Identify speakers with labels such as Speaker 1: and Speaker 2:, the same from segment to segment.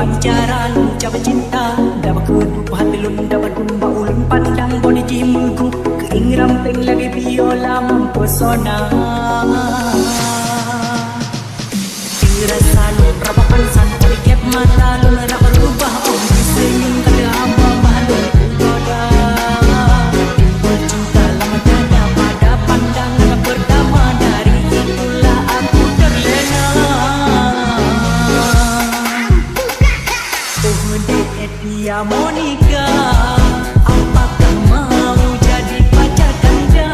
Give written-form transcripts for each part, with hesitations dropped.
Speaker 1: pancaran ucap cinta dapat ketup hati lum dapat kumba ulun pandang boni jimuku keing ramping lagi biola mempesona dirasa lu rapakan santai kep mata lu nak berubah om disenyum kada hamba malu goda cinta lama dada pada pandangan pertama dari itulah aku terlena. Dia Monica, apakah mau jadi pacar Kanda?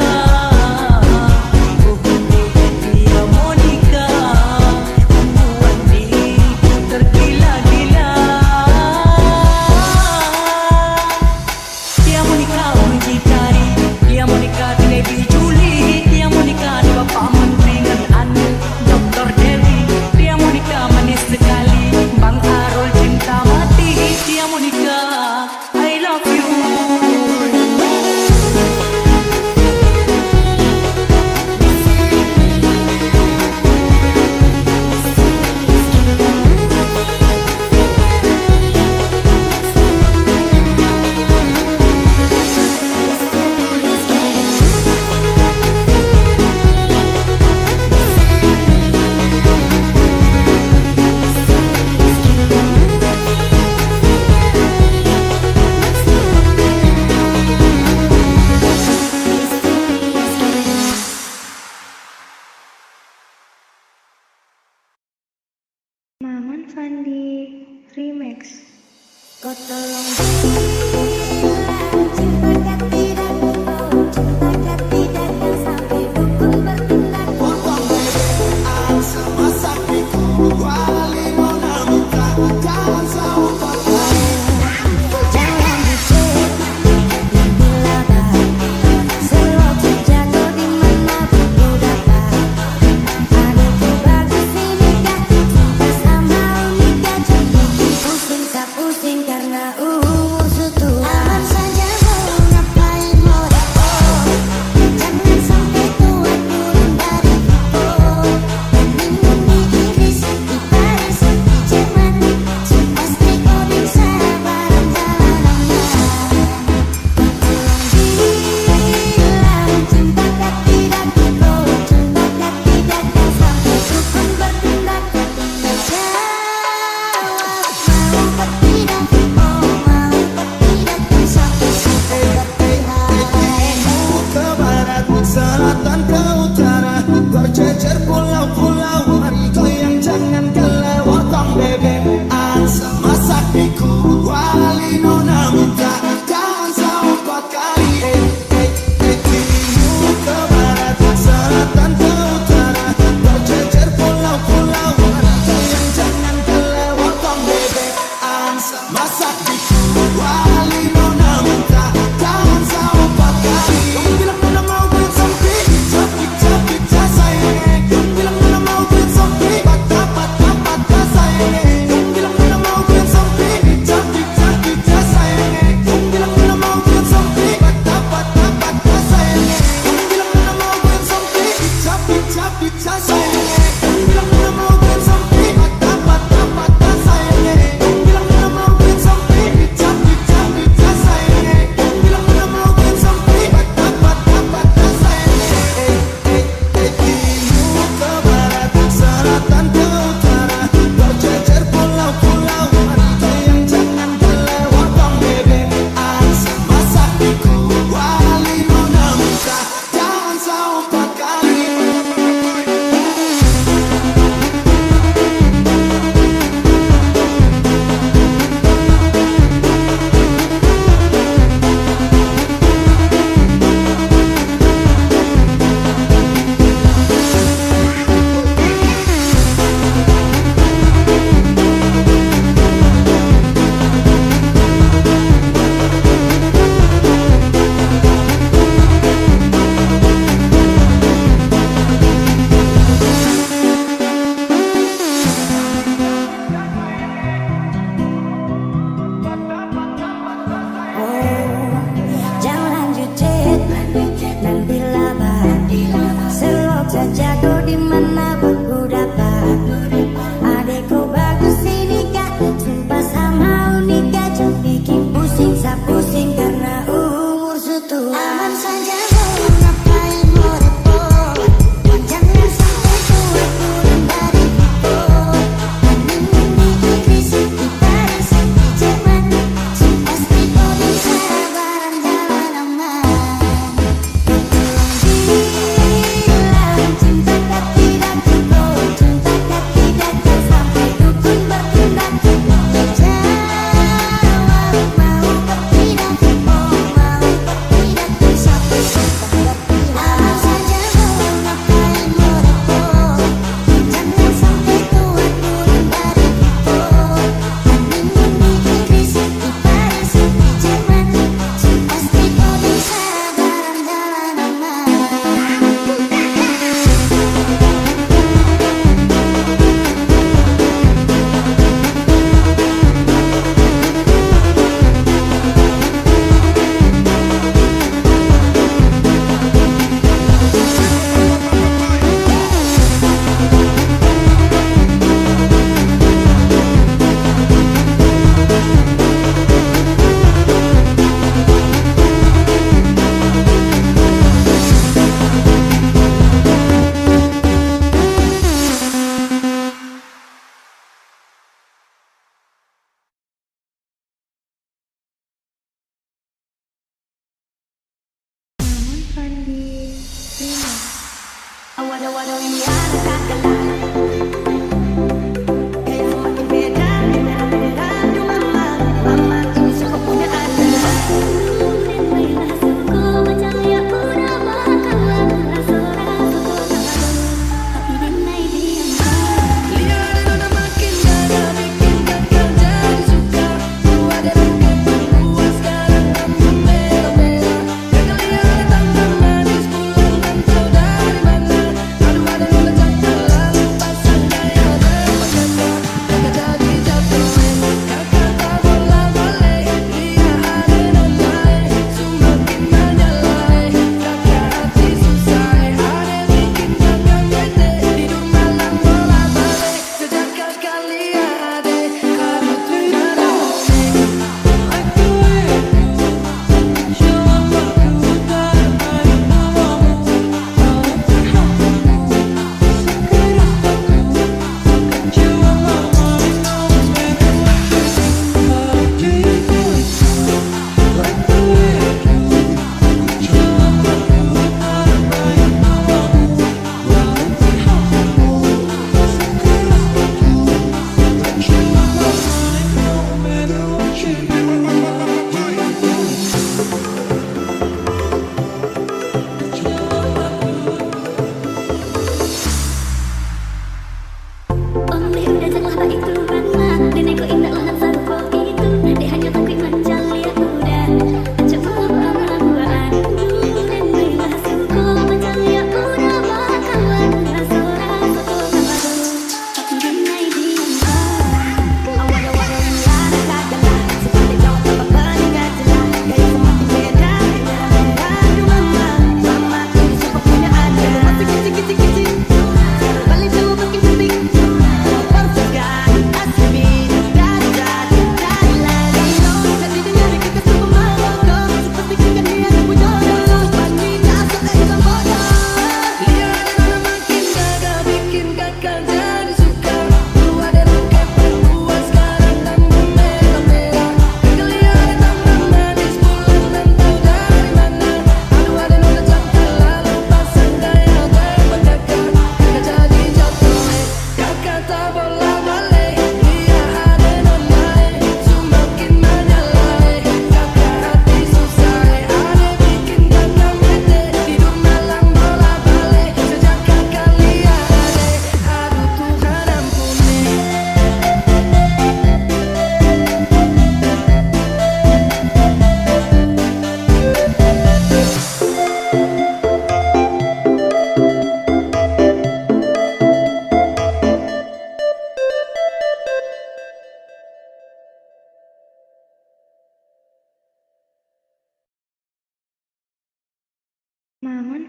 Speaker 1: Dia Monica, membuat diriku tergila-gila. Dia Monica menjitari, dia Monica tidak diculik, dia Monica di bapak menteri dengan anu Dr. Dewi, dia Monica manis sekali, Bang Arul cinta mati. Dia Monica, I love you.
Speaker 2: Maman Fandi Remix.
Speaker 3: Kau tolong cinta tidak cinta tidak sampai dukun bertindak. Potong sama sapiku wali mona muka jangan sampai jangan dicek bila bahagia selalu jatuh di mana ku dapat ada ku bagus ini kah cinta sama unika jadi pusing tak pusing karena umur sudah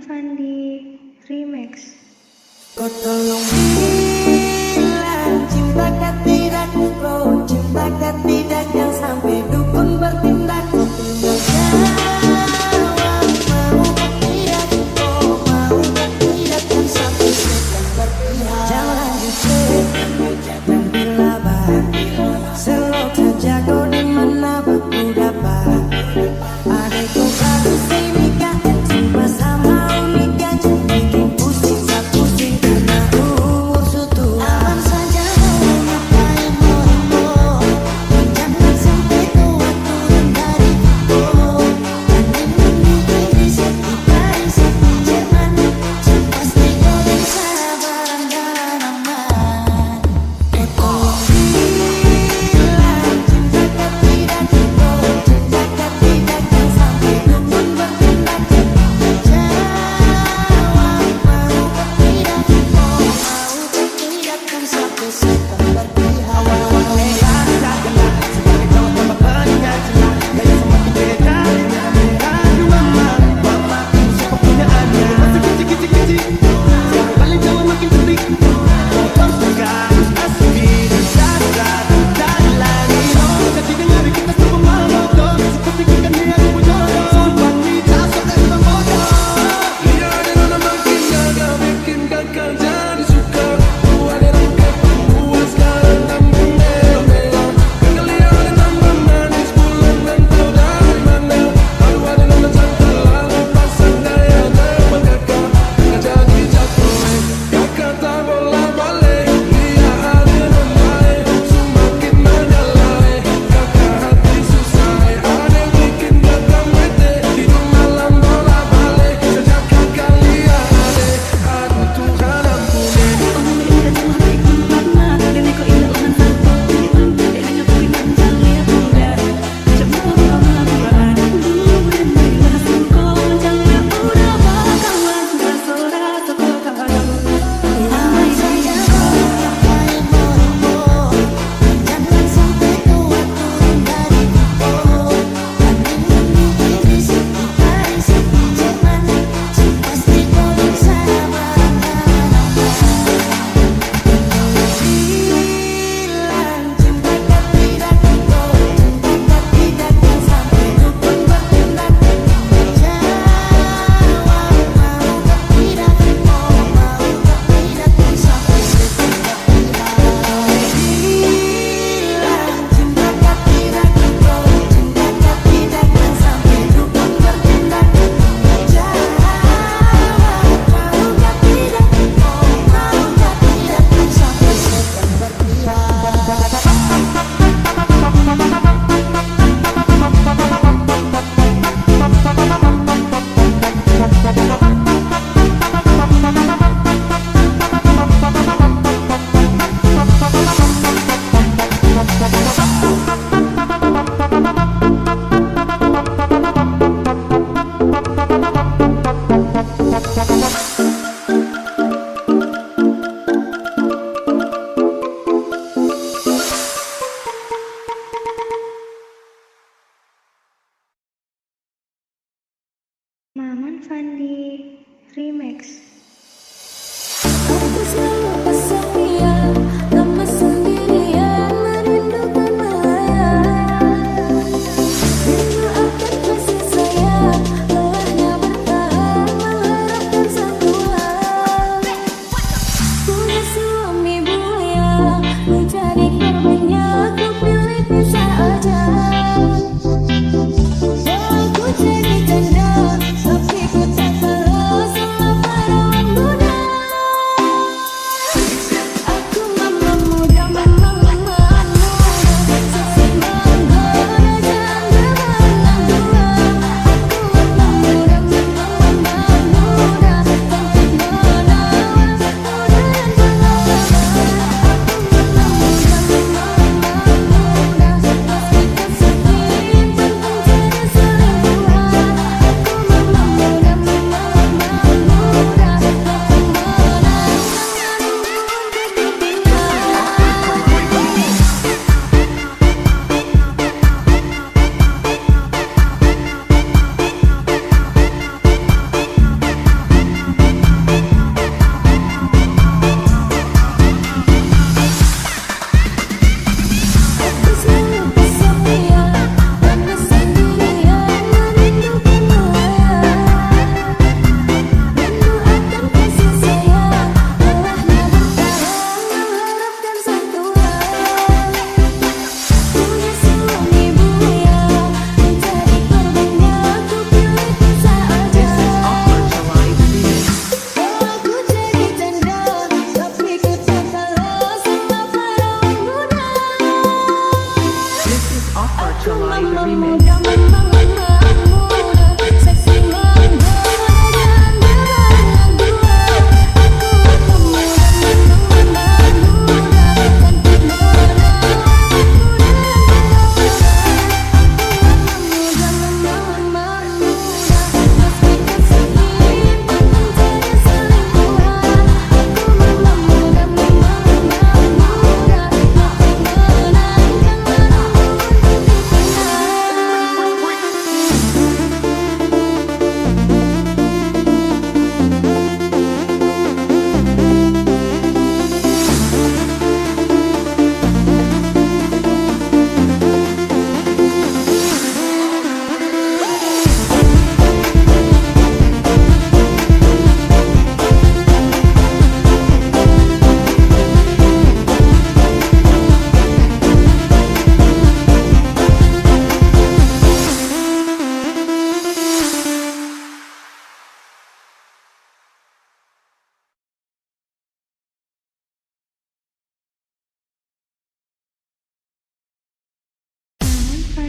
Speaker 2: Fandi Remix.
Speaker 3: Kau tolong bilang cintakah tidak, kau cintakah tidak, yang sampai dukun bertindak. Kau tinggal jawab, mau tidak, kau mau tidak, yang sampai setan berpihak. Jangan lanjut dan dilabah, selok saja kau dimana aku dapat. Adekku bagus nikah, cuma sama uniknya, bikin pusing tak pusing karena umur sutu. Aman saja mau ngapain mau, jangan sampai tua turun dari itu. Andai Inggris, di Paris, di Jerman, pasti kau yang sabar dan aman.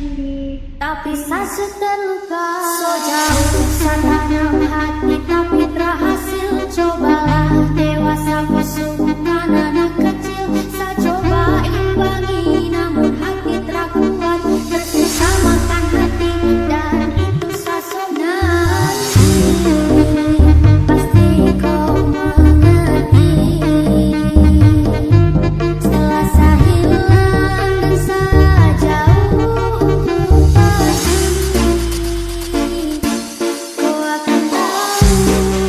Speaker 2: Fandi.
Speaker 3: Tapi sasu terluka, so jauh dalam hati tapi berhasil. Cobalah dewasa kusukan anak kecil. Saya coba imbangi namun hati terkuat. Tersisa makan hati dan itu sasonan. Pasti kau mengerti. Setelah saya hilang dan saya jauh untuk pergi, kau akan tahu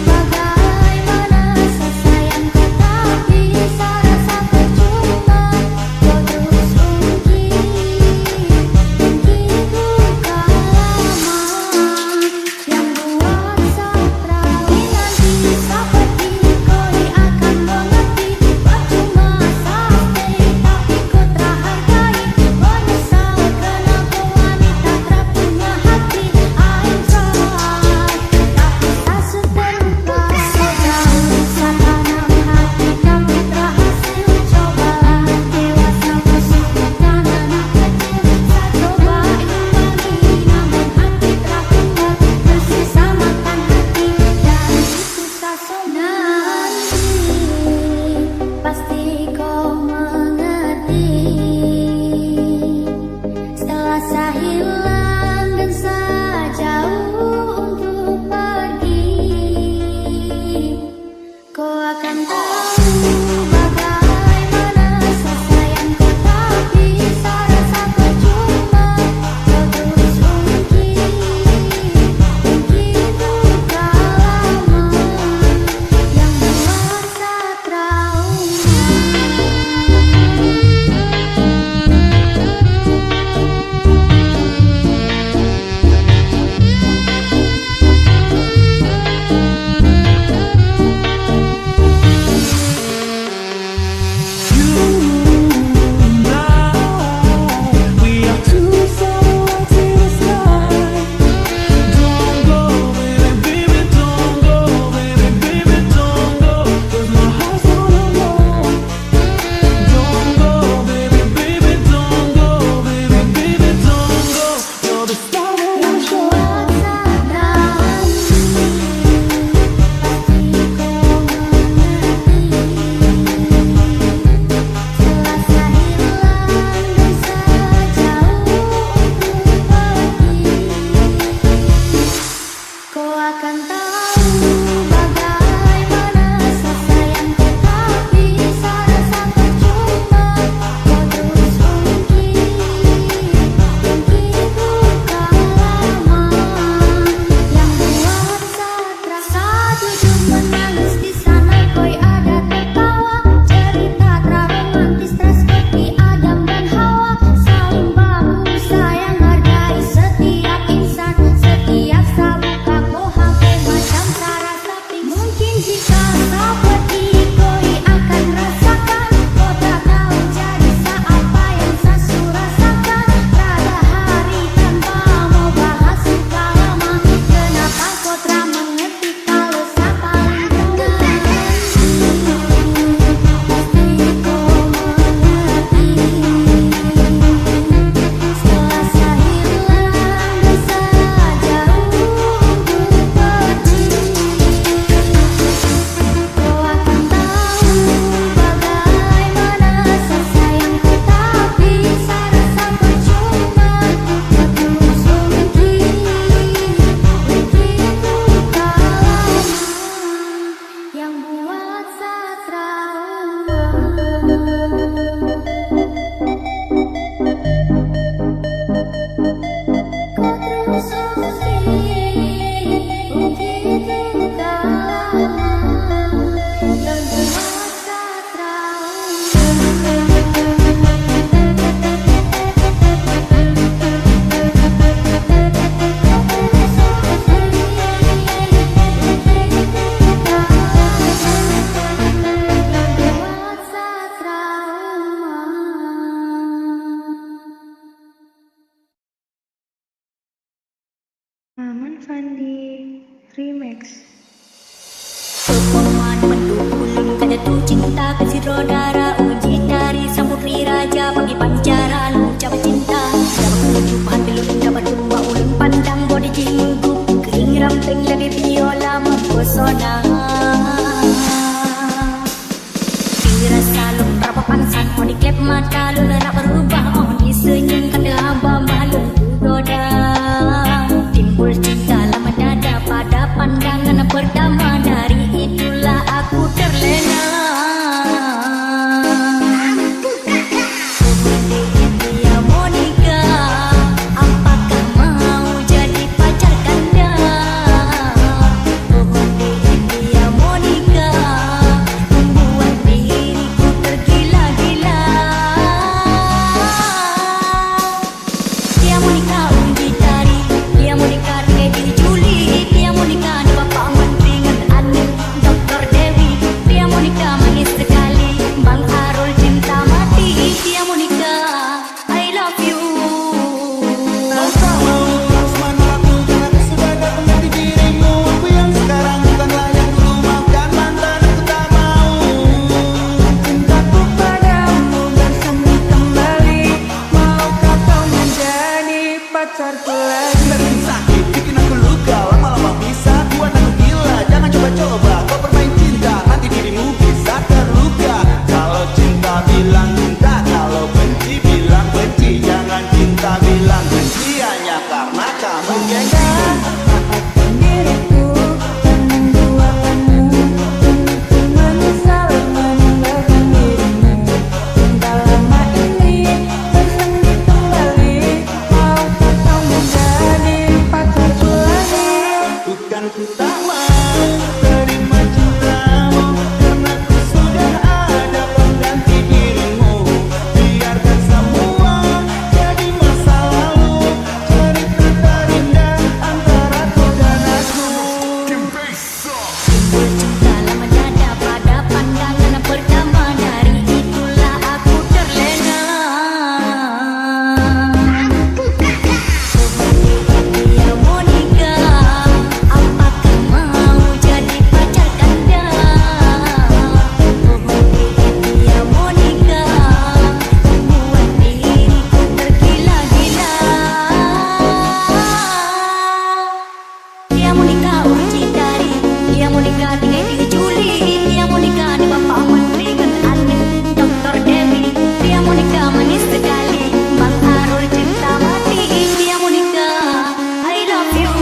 Speaker 3: bagaimana saya sayang kau. Tapi saya rasa percuma kau terus begitu lama yang buat saya terawih. Nanti seperti kau akan mengerti. Percuma saya stay tapi kau terhargai. Menyesal kenapa wanita terpunya hati. I'm sorry tapi saya sudah lupa. So jauh dalam hati tapi berhasil. Cobalah dewasa kusukan anak kecil. Saya coba imbangi namun hati terkuat. Tersisa makan hati dan itu sasonan. Pasti kau mengerti. Setelah saya hilang dan saya jauh untuk pergi, kau akan tahu bagaimana saya sayang kau. Tapi saya rasa percuma kau terus begitu lama yang buat saya trauma. Kau akan tahu bagaimana saya sayang kau. Tapi saya rasa percuma kau terus begitu lama yang buat saya terasa duduk menangis di sana. Koi ada tertawa cerita romantis seperti Adam dan Hawa. Saling bahu sayang hargai setiap insan. Setiap sabuka kau hampir macam cara tapi mungkin jika seperti koi akan rasakan. Kau tak tahu jadi apa yang saya rasakan. Pada hari tanpa mau bahas suka lama. Kenapa kau tak mengerti kalau saya paling benar. Pasti kau mengerti. Setelah saya hilang dan saya jauh untuk pergi, kau akan tahu bagaimana saya sayang kau. Tapi saya rasa percuma kau terus begitu lama yang buat saya trauma. Kau terus begitu lama yang buat saya
Speaker 2: Maman Fandi Remix.
Speaker 1: Pepoman mendukung kada tu cinta kasih rodara uji dari samudri raja bagi pancaran ucap cinta. Dapat kehidupan
Speaker 3: panasan, mau diklep mata lu nak berubah, oh disenyum kada abah malu goda. Timbul cinta lama dada pada pandangan pertama, dari itulah aku terlena. Dia Monica, apakah mau jadi pacar kanda? Dia Monica, membuat diriku tergila-gila. Dia Monica uji tari, dia Monica Dewi Juli, dia Monica ni Bapak Menteri ngan anu Dr. Dewi, dia Monica manis sekali, Bang Arul cinta mati, dia Monica I love you.
Speaker 4: Kau tak mau harus menolakku karena aku sudah datang di dirimu. Aku yang sekarang bukanlah yang dulu, maafkan mantan aku tak mau.
Speaker 2: Cintaku padamu bersemi kembali. Maukah kau menjadi pacarku lagi?
Speaker 4: Bikin sakit, bikin aku luka, lama-lama bisa buat aku gila. Jangan coba-coba kau bermain cinta, nanti dirimu bisa terluka. Kalau cinta bilang cinta, kalau benci bilang benci. Jangan cinta bilang benci hanya karena kamu gengsi.
Speaker 2: Maafkan diriku dan membuatkanmu untuk menyesal meninggalkan dirimu. Cinta lama ini bersemi kembali. Maukah kau menjadi pacarku lagi?
Speaker 4: Bukan ku tak mau terima cintamu, karena ku sudah ada pengganti dirimu. Biarkan semua jadi masa lalu, cerita terindah antara kau dan aku.
Speaker 3: Timbul cinta lama dada pada pandangan pertama, dari itulah aku terlena. Dia Monica, apakah mau jadi pacar kanda? Dia Monica, membuat diriku tergila-gila. Dia Monica uji tari, dia Monica Dewi Juli, dia Monica ni Bapak Menteri ngan anu Dr. Dewi, dia Monica manis sekali, Bang Arul cinta mati, dia Monica I love you.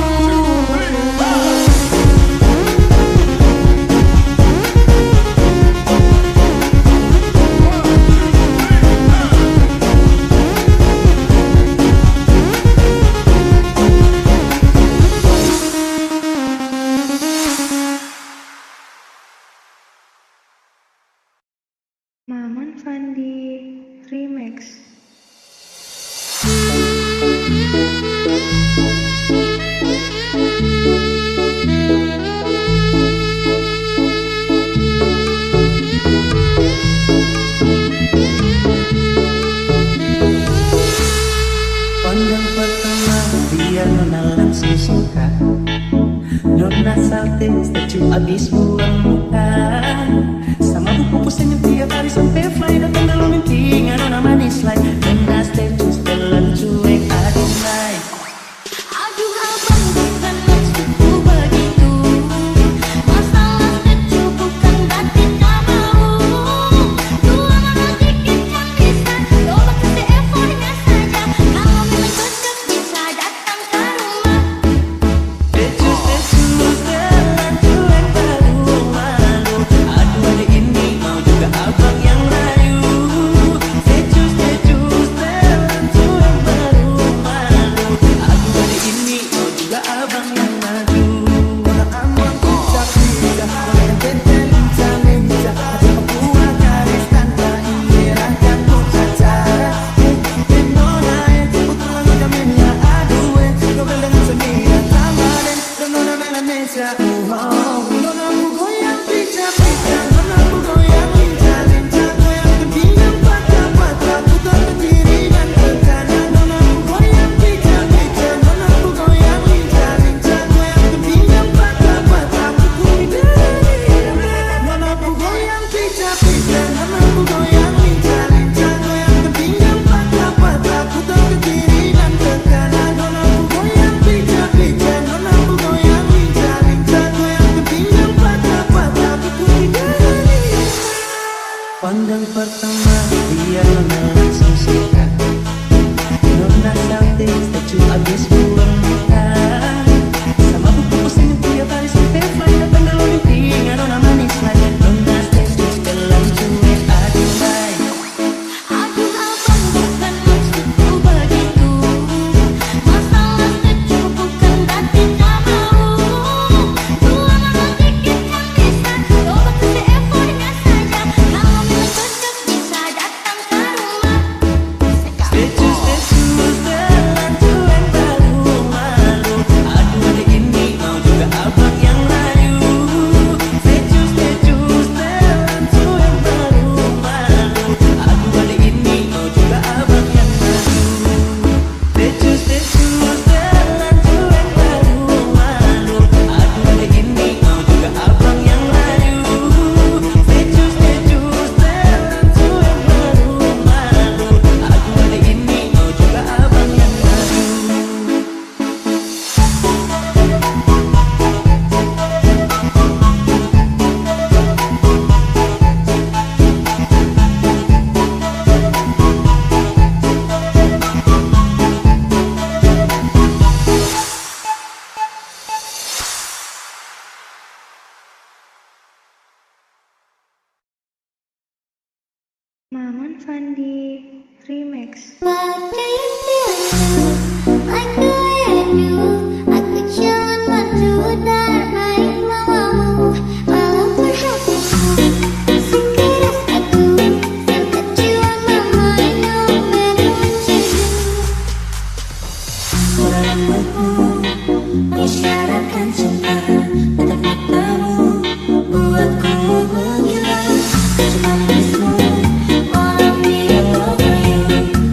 Speaker 2: Maman Fandi Remix.
Speaker 5: Pandang pertama biar nona langsung suka, nona salting statue abis buang muka. Sama buku pusingnya tiap hari sampai fly, datang dalam mimpi nona manis like nona statue setelan cuek aduh naik.
Speaker 3: Aduh abang bukan maksudku begitu, masalah secu bukan berarti tak mau. Dua mana dikit yang bisa, coba kasih effortnya saja. Kalau memang cocok bisa datang ke rumah.
Speaker 5: Statue setelan cuek baru malu. Aduh hari ini mau juga abang yang pertama biar nona langsung suka. Nona salting setuju abis buang muka. Sama buku pusing yang punya tali sampai fly. Datang dalam mimpi nggak nona manis lagi. Nona setuju dalam cuek aduh baik.
Speaker 3: Aduh abang bukan maksudku begitu. Masalah setuju bukan berarti tak mau. Dua nama dikit yang bisa coba kasih effortnya saja. Kalau memang cocok bisa datang ke rumah.
Speaker 5: Setuju dalam cuek baru malu. Aduh adik ini mau juga abang yang layu. Setuju dalam cuek baru malu. Aduh adik ini mau juga abang yang layu. Setuju dalam cuek baru malu. Aduh adik ini mau juga abang yang layu. Setuju dalam cuek baru malu. Aduh adik ini mau juga abang yang layu.
Speaker 2: Maman Fandi Remix.
Speaker 3: What do you feel too? Like the way I do. Aku jalan bantu dan baik mamamu. Walau berhatiku sekeras aku. Sampai jiwa mama, I know better what you do.
Speaker 2: Suaramu mengisyaratkan cinta. Tatap matamu buatku menggila. Cuma manismu wanna be over you.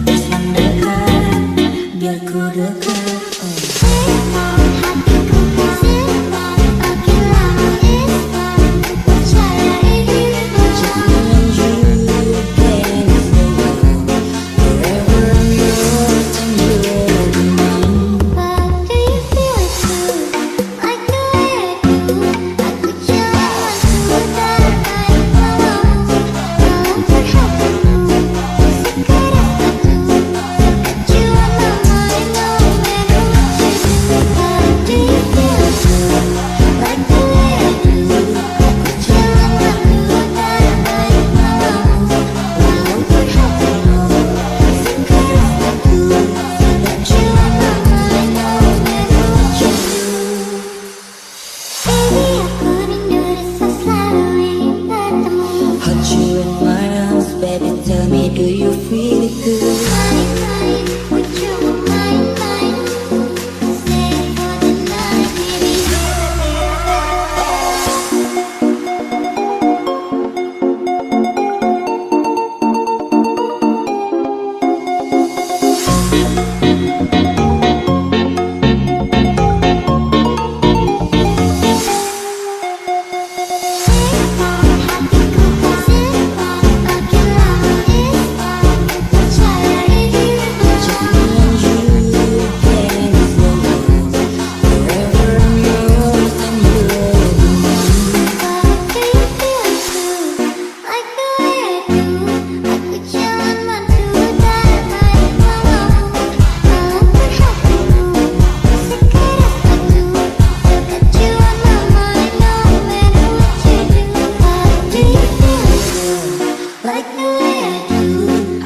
Speaker 2: Terus mendekat biar ku dekat.
Speaker 3: Simpan hatiku simpan. Makin lama ispan. Ku percaya ini berjalan. What do you feel too? Like the way I do. Aku jalan bantu dan baik mamamu. Walau berhatiku sekeras aku. Sampai jiwa mama, I know better what you do. What do you feel too? Like the way I do. Aku jalan bantu dan baik mamamu. Walau berhatiku sekeras aku. Sampai jiwa mama, I know better what you do. Baby, aku rindu rasa selalu ingin bertemu.
Speaker 2: Hold you in my arms, baby. Tell me, do you feel it too?
Speaker 3: Mind, would you mind? Stay for the night, baby. Simpan hatiku simpan. Makin lama ispan. Ku percaya ini berjalan. What do you feel too? Like the way I do. Aku jalan bantu dan baik mamamu. Walau berhatiku sekeras aku. Sampai jiwa mama, I know better what you do. What do you feel too? Like the way I do.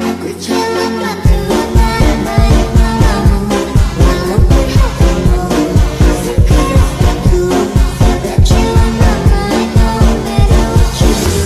Speaker 3: Aku jalan bantu dan baik mamamu. Walau berhatiku sekeras aku. Sampai jiwa mama, I know better what you do.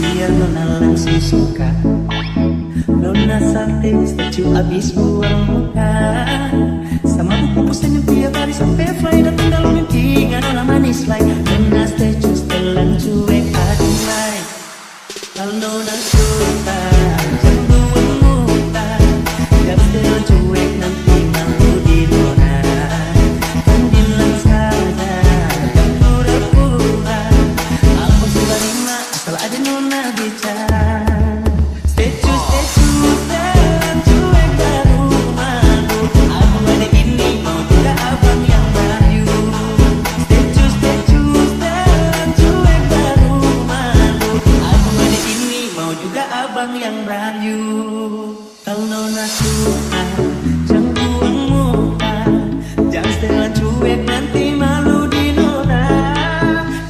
Speaker 5: biar nona langsung suka. Nona salting statue abis buang muka. Sama buku pusen yang tiap hari sampai fly. Datang dalam mimpi nggak nona manis lain. Nona statue setelan cuek aduh mai. Kalau nona suka jangan buang muka. Jangan setelan cuek nanti malu di nona. Kan bilang saja jangan pura-pura. Aku sudah terima asal ada nona bicara. Yang rayu, kalau nona suka jangan buang muka. Jangan setelan cuek nanti malu di nona.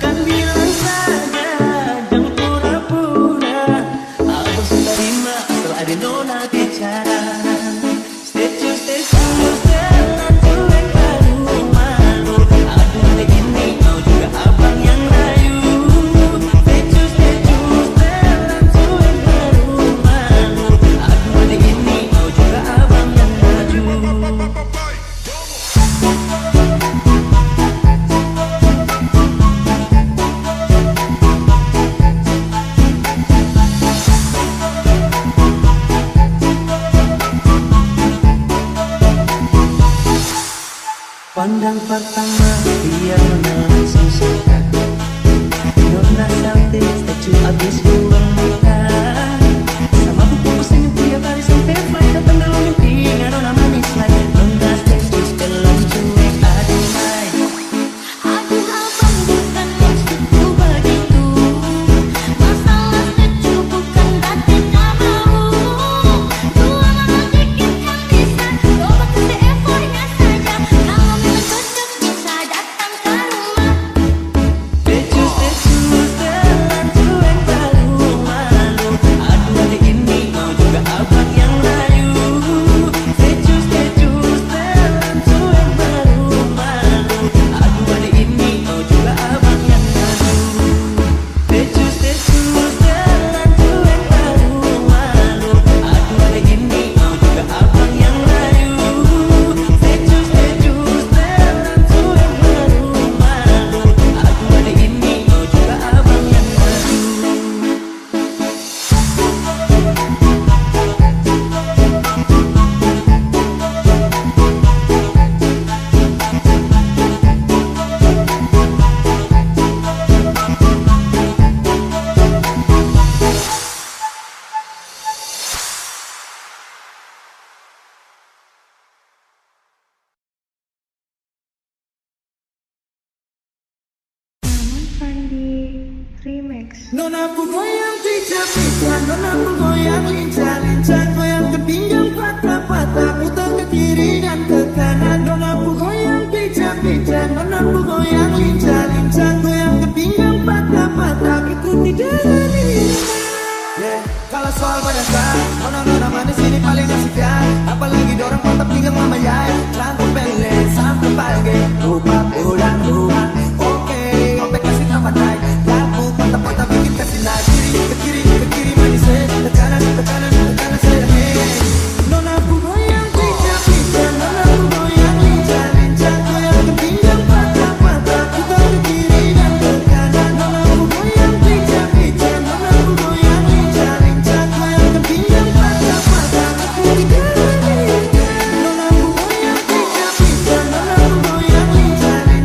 Speaker 5: Kan bilang saja jangan pura-pura. Aku sudah terima asal ada nona bicara. Statue setelan cuek baru malu. Aduh ada ini mau juga abang yang rayu. Statue setelan cuek baru malu. Aduh ada ini mau juga abang yang maju. Pandang pertama biar nona langsung suka. Nona salting statue abis buang muka. Sama buku pusen yang tiap hari sampai fly. Datang dalam mimpi nggak nona manis lain. Nona statue setelan cuek aduh mai.
Speaker 3: Aduh abang bukan maksudku begitu. Masalah statue bukan berarti tak mau. Jualan dikit kan bisa. Coba kasih effortnya saja. Kalau memang cocok bisa datang ke rumah.
Speaker 5: Statue setelan cuek baru malu. Aduh ada ini mau juga abang yang rayu. Statue setelan cuek baru malu. Aduh ada ini mau juga abang yang rayu. Statue setelan cuek baru malu. Aduh ada ini mau juga abang yang rayu. Statue setelan cuek baru malu. Aduh ada ini mau juga abang yang rayu.
Speaker 4: Nona ku goyang pijak-pijak, nona ku goyang lincah-lincah, goyang ke pinggang patah-patah, putar ke kiri dan ke kanan. Nona ku goyang pijak-pijak, nona ku goyang lincah-lincah, goyang ke pinggang patah-patah, ikuti jalan ini. Kalau soal banyakkan, nona manis ini paling asik. Apalagi dorang mantap pinggang mama yai, rambut pendek sampai pagi, rupa pulang rumah. Oke, sampai kasih tambah naik. Patah-patah bikin kasih naik. Ke kiri manis ke kanan saya Nona ku goyang pijak-pijak, nona ku goyang lincah-lincah, goyang ke pinggang patah-patah, putar ke kiri dan ke kanan. Nona ku goyang pijak-pijak, nona ku goyang lincah-lincah, goyang ke pinggang patah-patah, aku tidak. Nona ku goyang pijak-pijak, nona ku goyang lincah-lincah.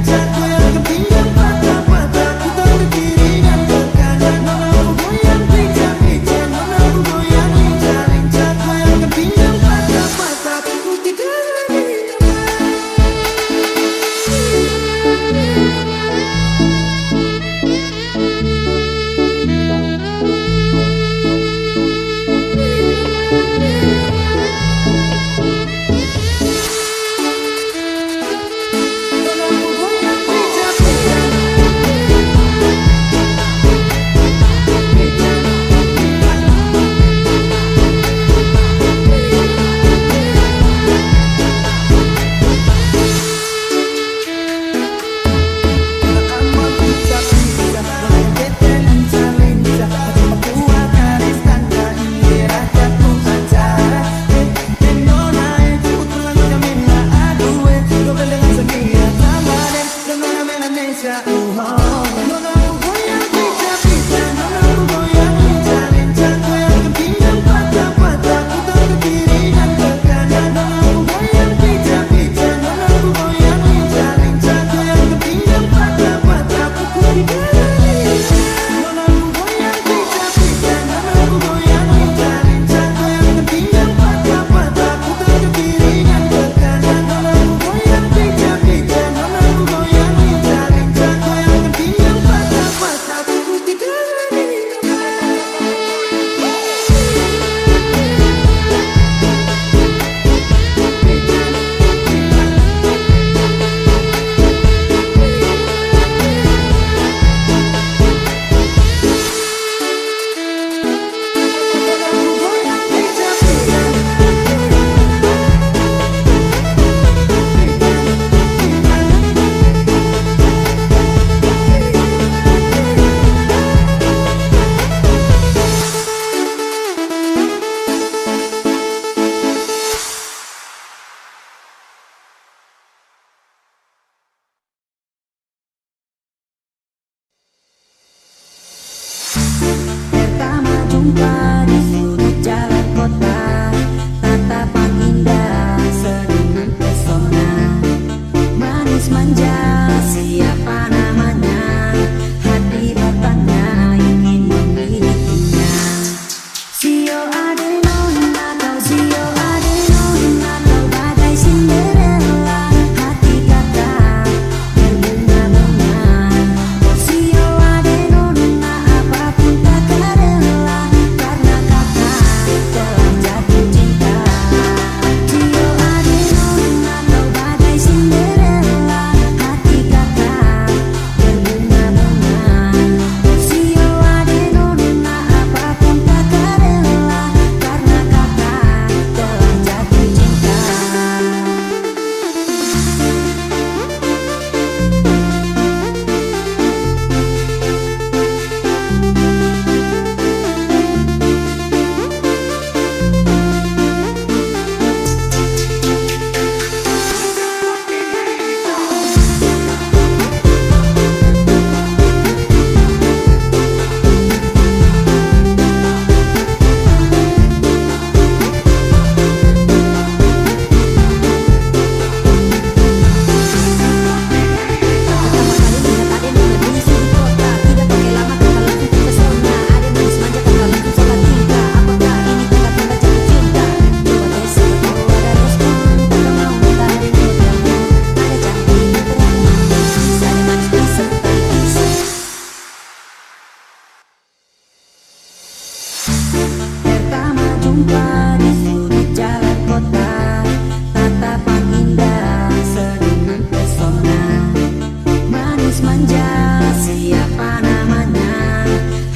Speaker 2: jumpa di sudut jalan kota, tatapan indah senyum pesona, manis manja siapa namanya, hati bertanya ingin memilikinya. Sio adenon atau sio adenon atau bagai Cinderella, hati kakak berbunga-bunga. Sio adenon apapun kakak rela, karena kakak telah jatuh cinta. Sio adenon atau bagai Cinderella, hati kakak berbunga-bunga. Sio adenon apapun kakak rela, karena kakak telah jatuh cinta. Pertama jumpa di sudut jalan kota, tatapan indah senyum pesona, manis manja siapa namanya,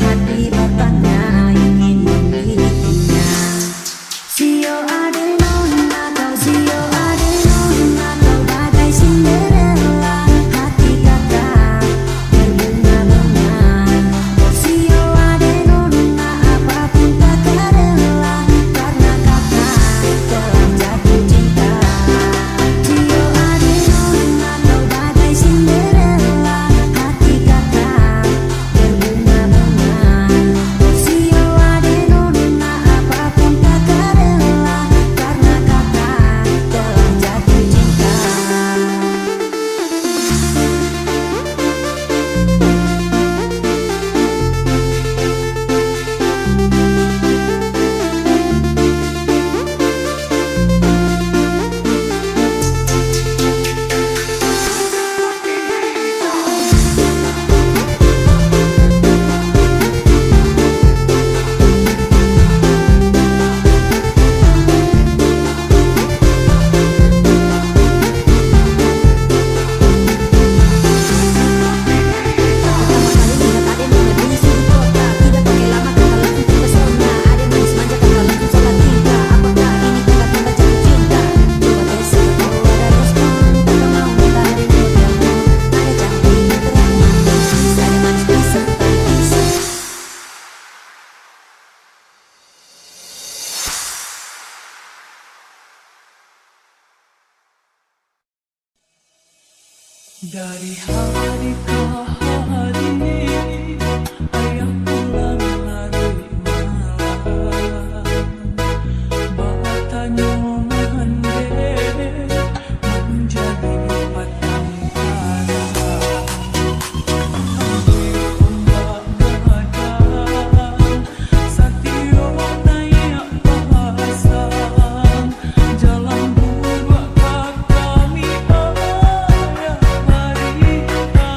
Speaker 2: hati bertanya ingin memilikinya. Sio adenon atau sio adenon atau bagai Cinderella, hati kakak berbunga-bunga. Sio adenon apapun kakak rela, karena kakak telah jatuh cinta. Sio adenon atau bagai Cinderella, hati kakak berbunga-bunga. Sio adenon apapun kakak rela, karena kakak telah jatuh cinta.
Speaker 1: Dari hari ke hari ayah pulang larut malam, bawa tanyongan menjadi patang parah. Ambil ombak gadang, satio naik pasang, jalan buat kami ayah barita.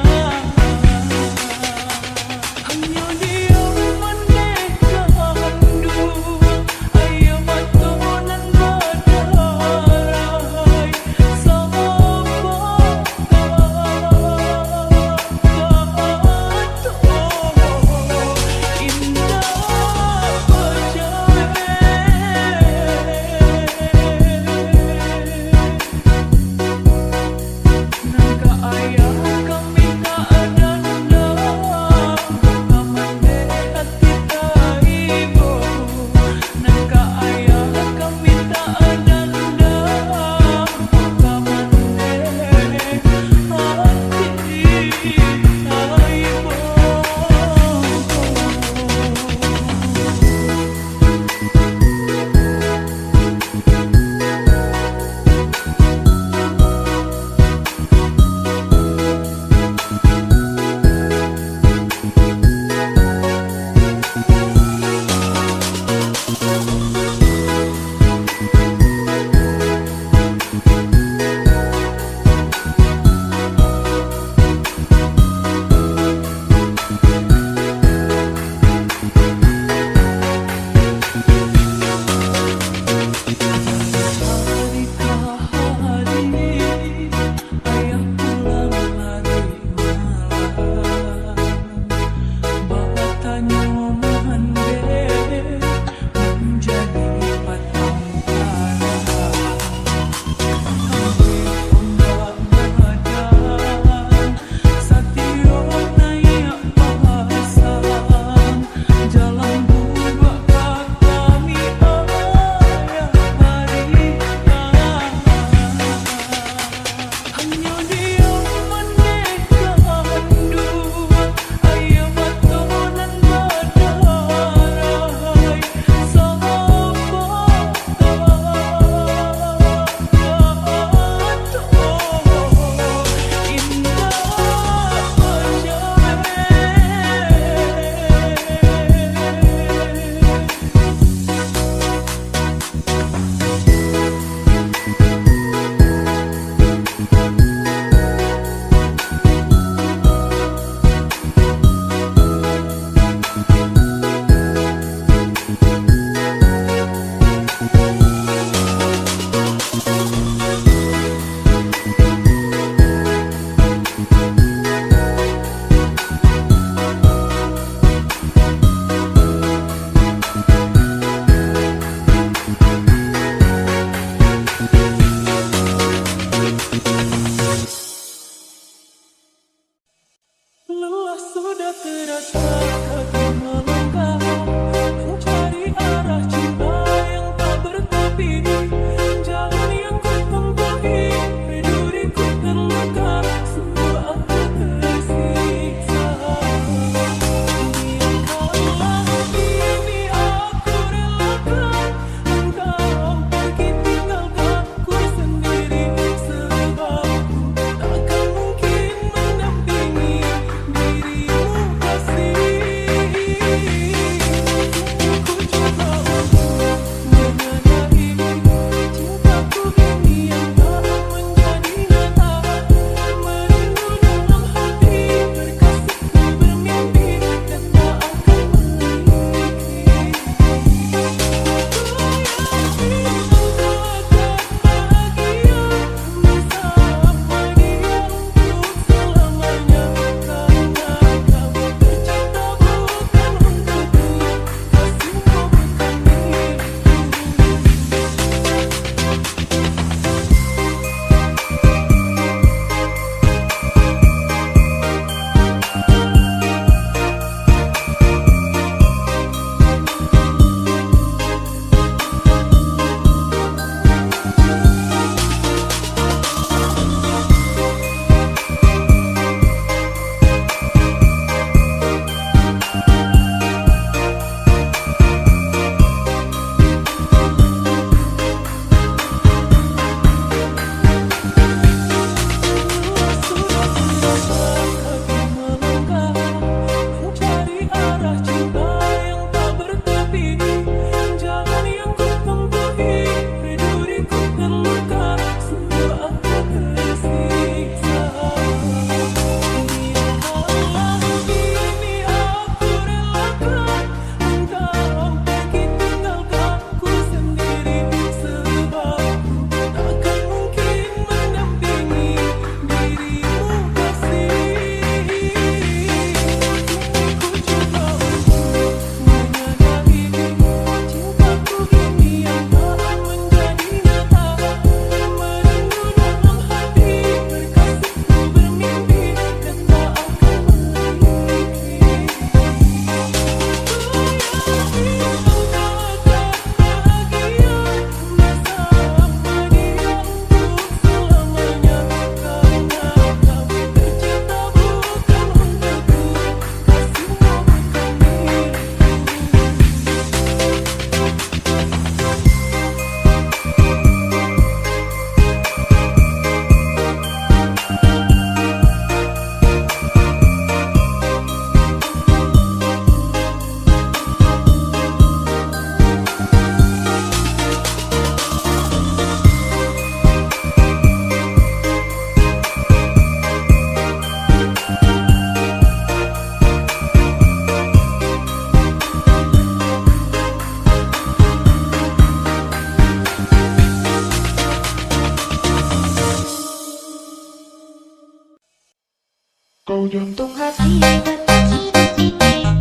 Speaker 3: Jantung hati berdetak-detak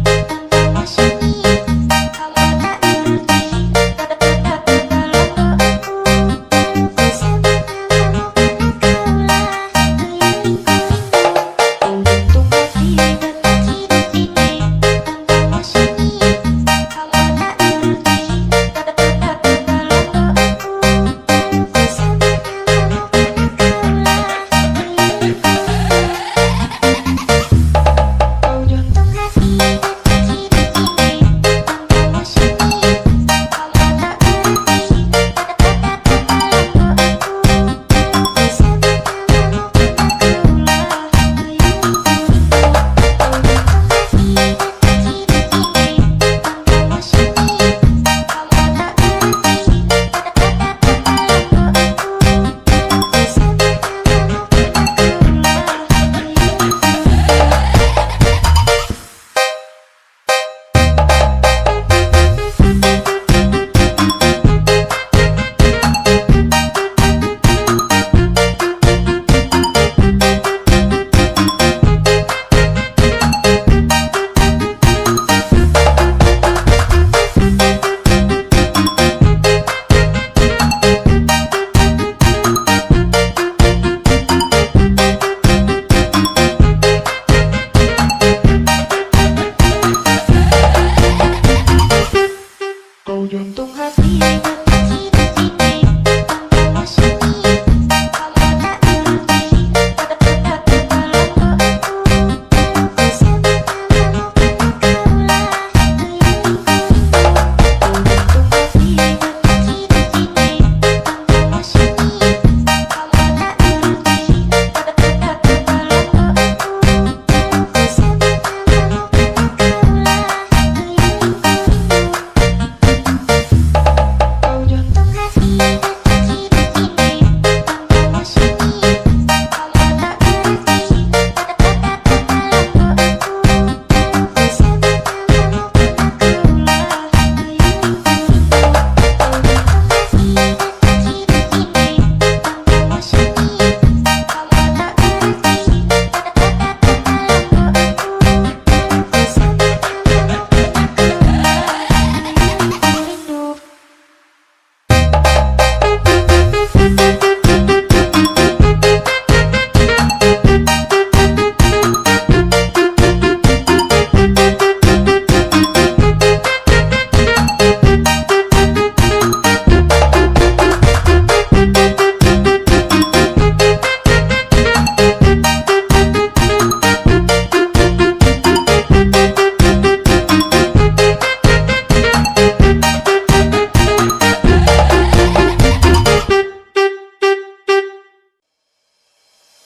Speaker 3: tanpa sunyi. Kamu tak ngerti betapa dalam doaku. Bersama kamu engkaulah milikku. Jantung hati berdetak-detak tanpa sunyi. Kamu tak ngerti betapa dalam doaku. Bersama kamu engkaulah milikku. Jantung hati berdetak-detak tanpa sunyi. Kamu tak ngerti betapa dalam doaku. Bersama kamu engkaulah milikku. Jantung hati berdetak-detak tanpa sunyi. Kamu tak ngerti betapa dalam doaku. Bersama kamu engkaulah milikku.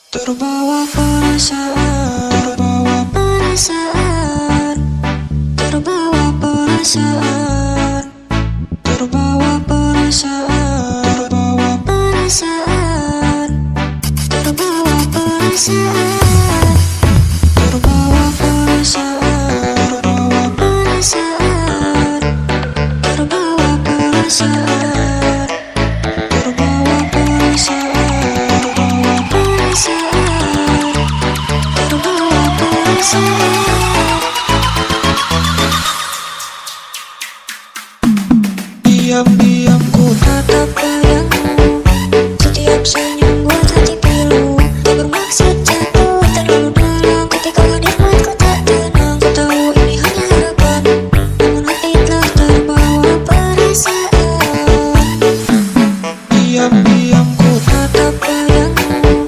Speaker 6: Terbawa perasaan, terbawa perasaan, terbawa perasaan, terbawa perasaan, terbawa perasaan, terbawa perasaan, terbawa perasaan, terbawa perasaan, terbawa perasaan, terbawa perasaan.
Speaker 3: Diam-diam ku tatap bayangmu. Setiap senyum buat hati pilu. Tak bermaksud jatuh terlalu dalam. Ketika hadirmu ku tak tenang. Ku tahu ini hanya harapan, namun hati telah terbawa perasaan. Diam-diam ku tatap bayangmu.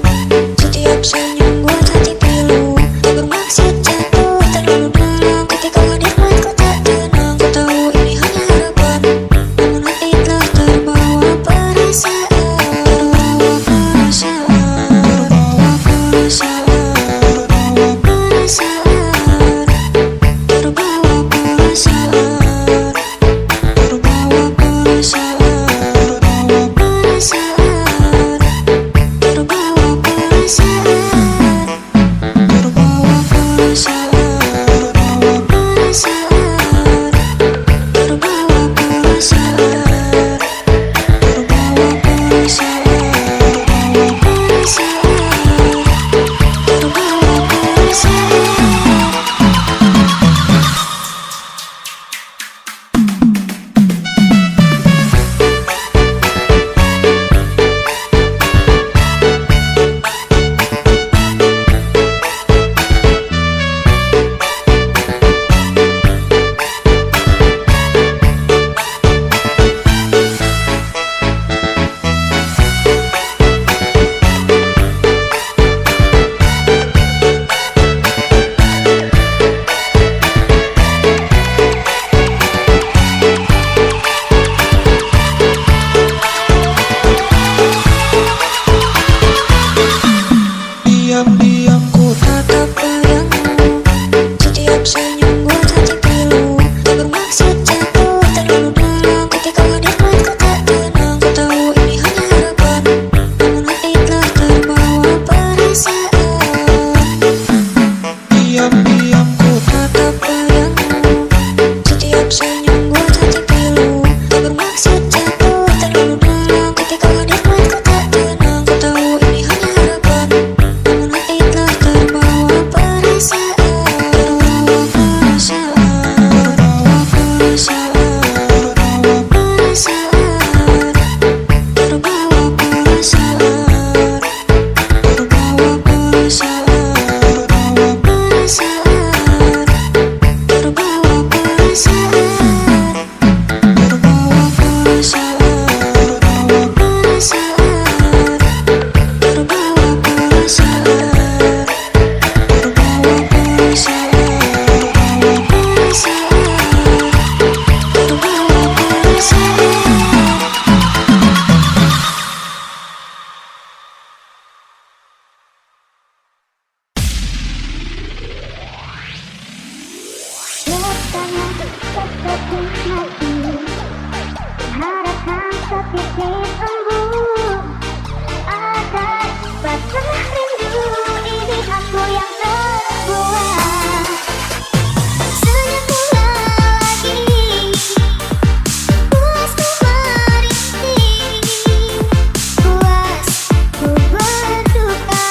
Speaker 3: Setiap senyum buat hati pilu. Tak bermaksud jatuh terlalu dalam. Ketika hadirmu ku tak tenang. Ku tahu ini hanya harapan, namun hati telah terbawa perasaan. Terbawa Harapkan setitik embun ada batang rindu. Ini aku yang terbuat. Senyummu lagi puas ku merintih, puas ku berduka.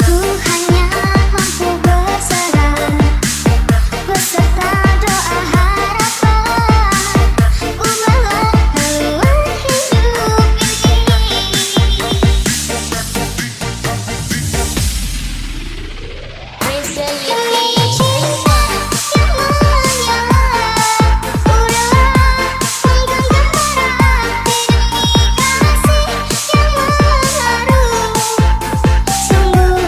Speaker 3: Ku hanya mampu berserah beserta doa harapan. Ku melawan hidup ini. Demi cinta yang menyala, udahlah menggenggam erat. Demi kasih yang mengharu, sungguh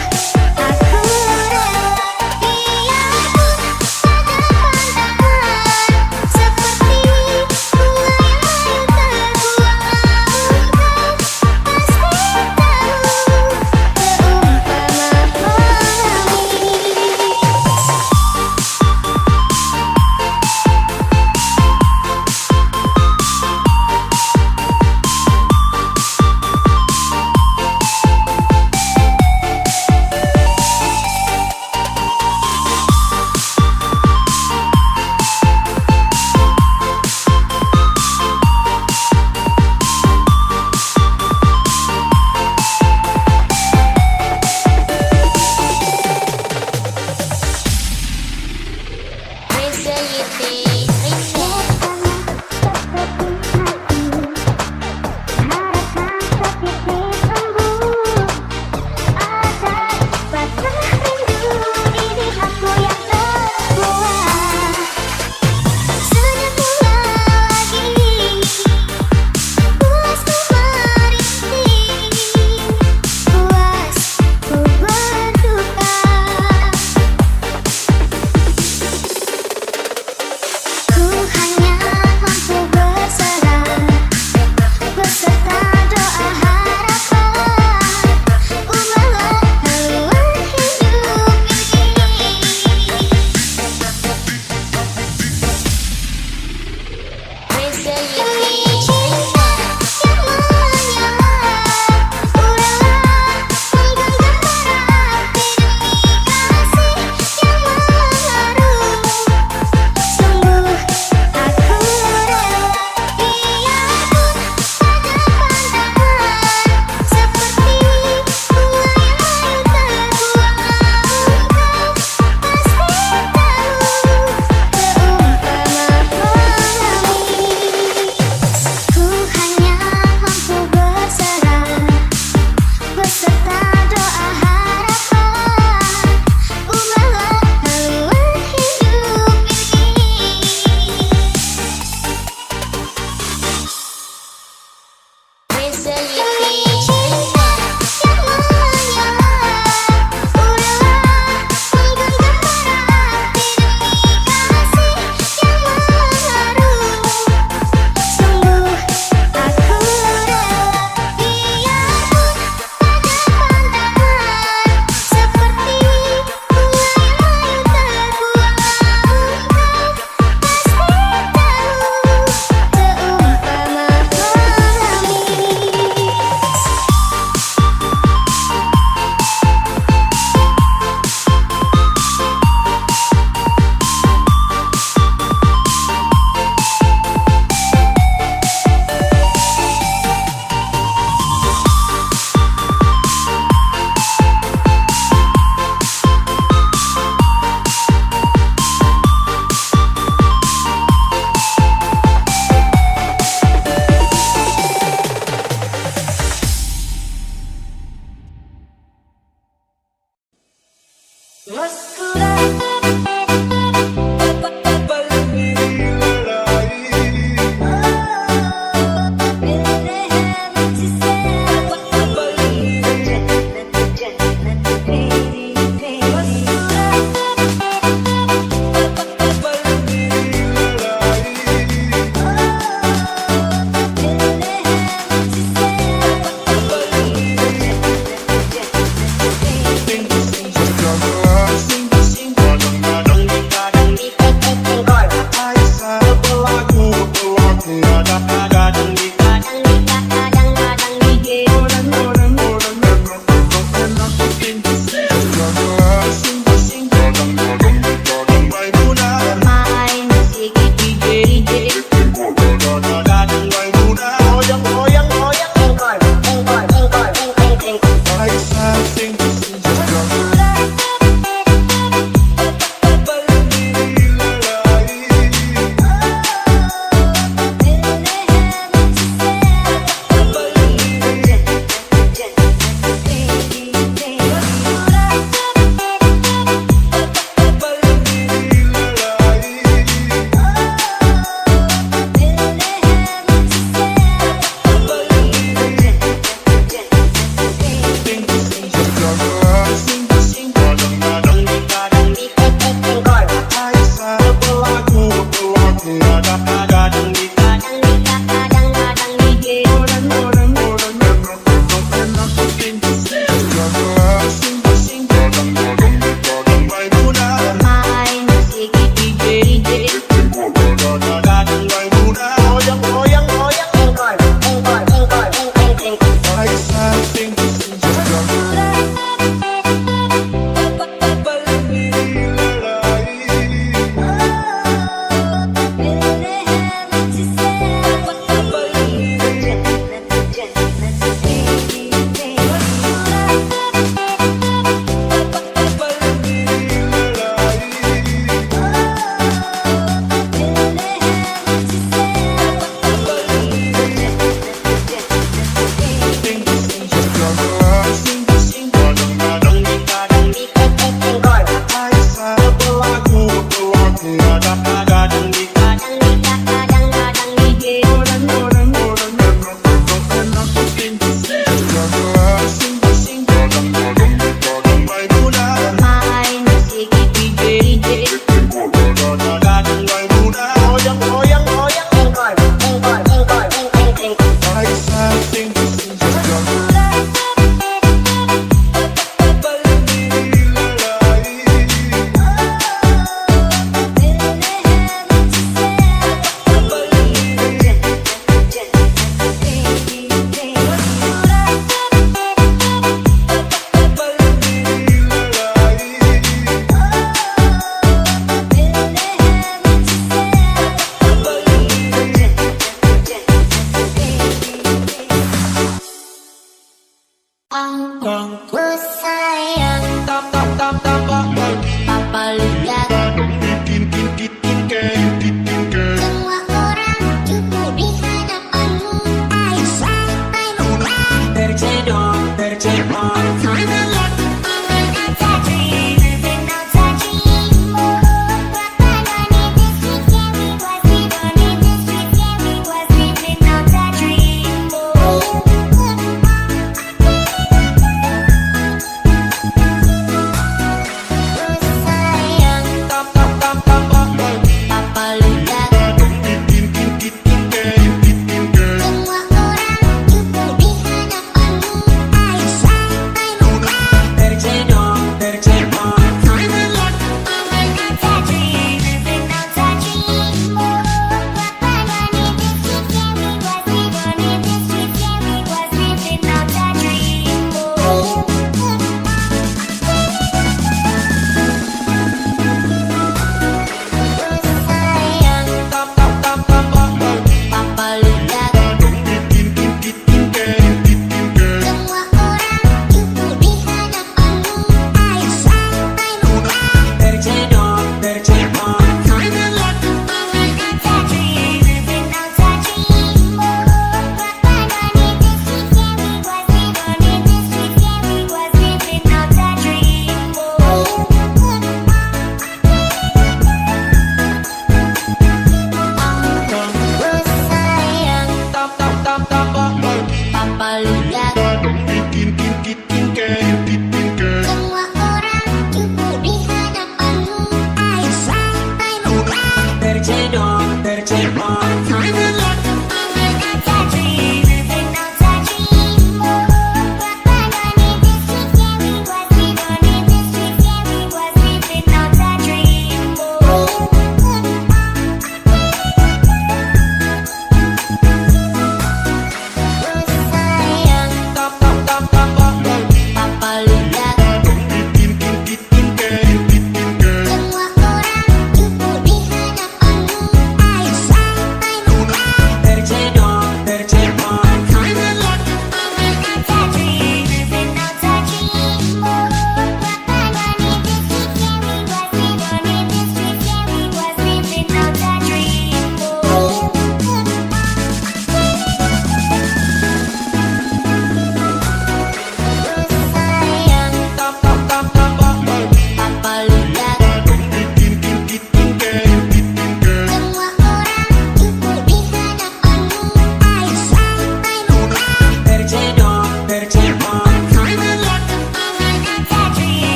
Speaker 3: aku rela. Biarpun ada pandangan seperti bunga yang lain terbuang, engkau pasti tahu seumpama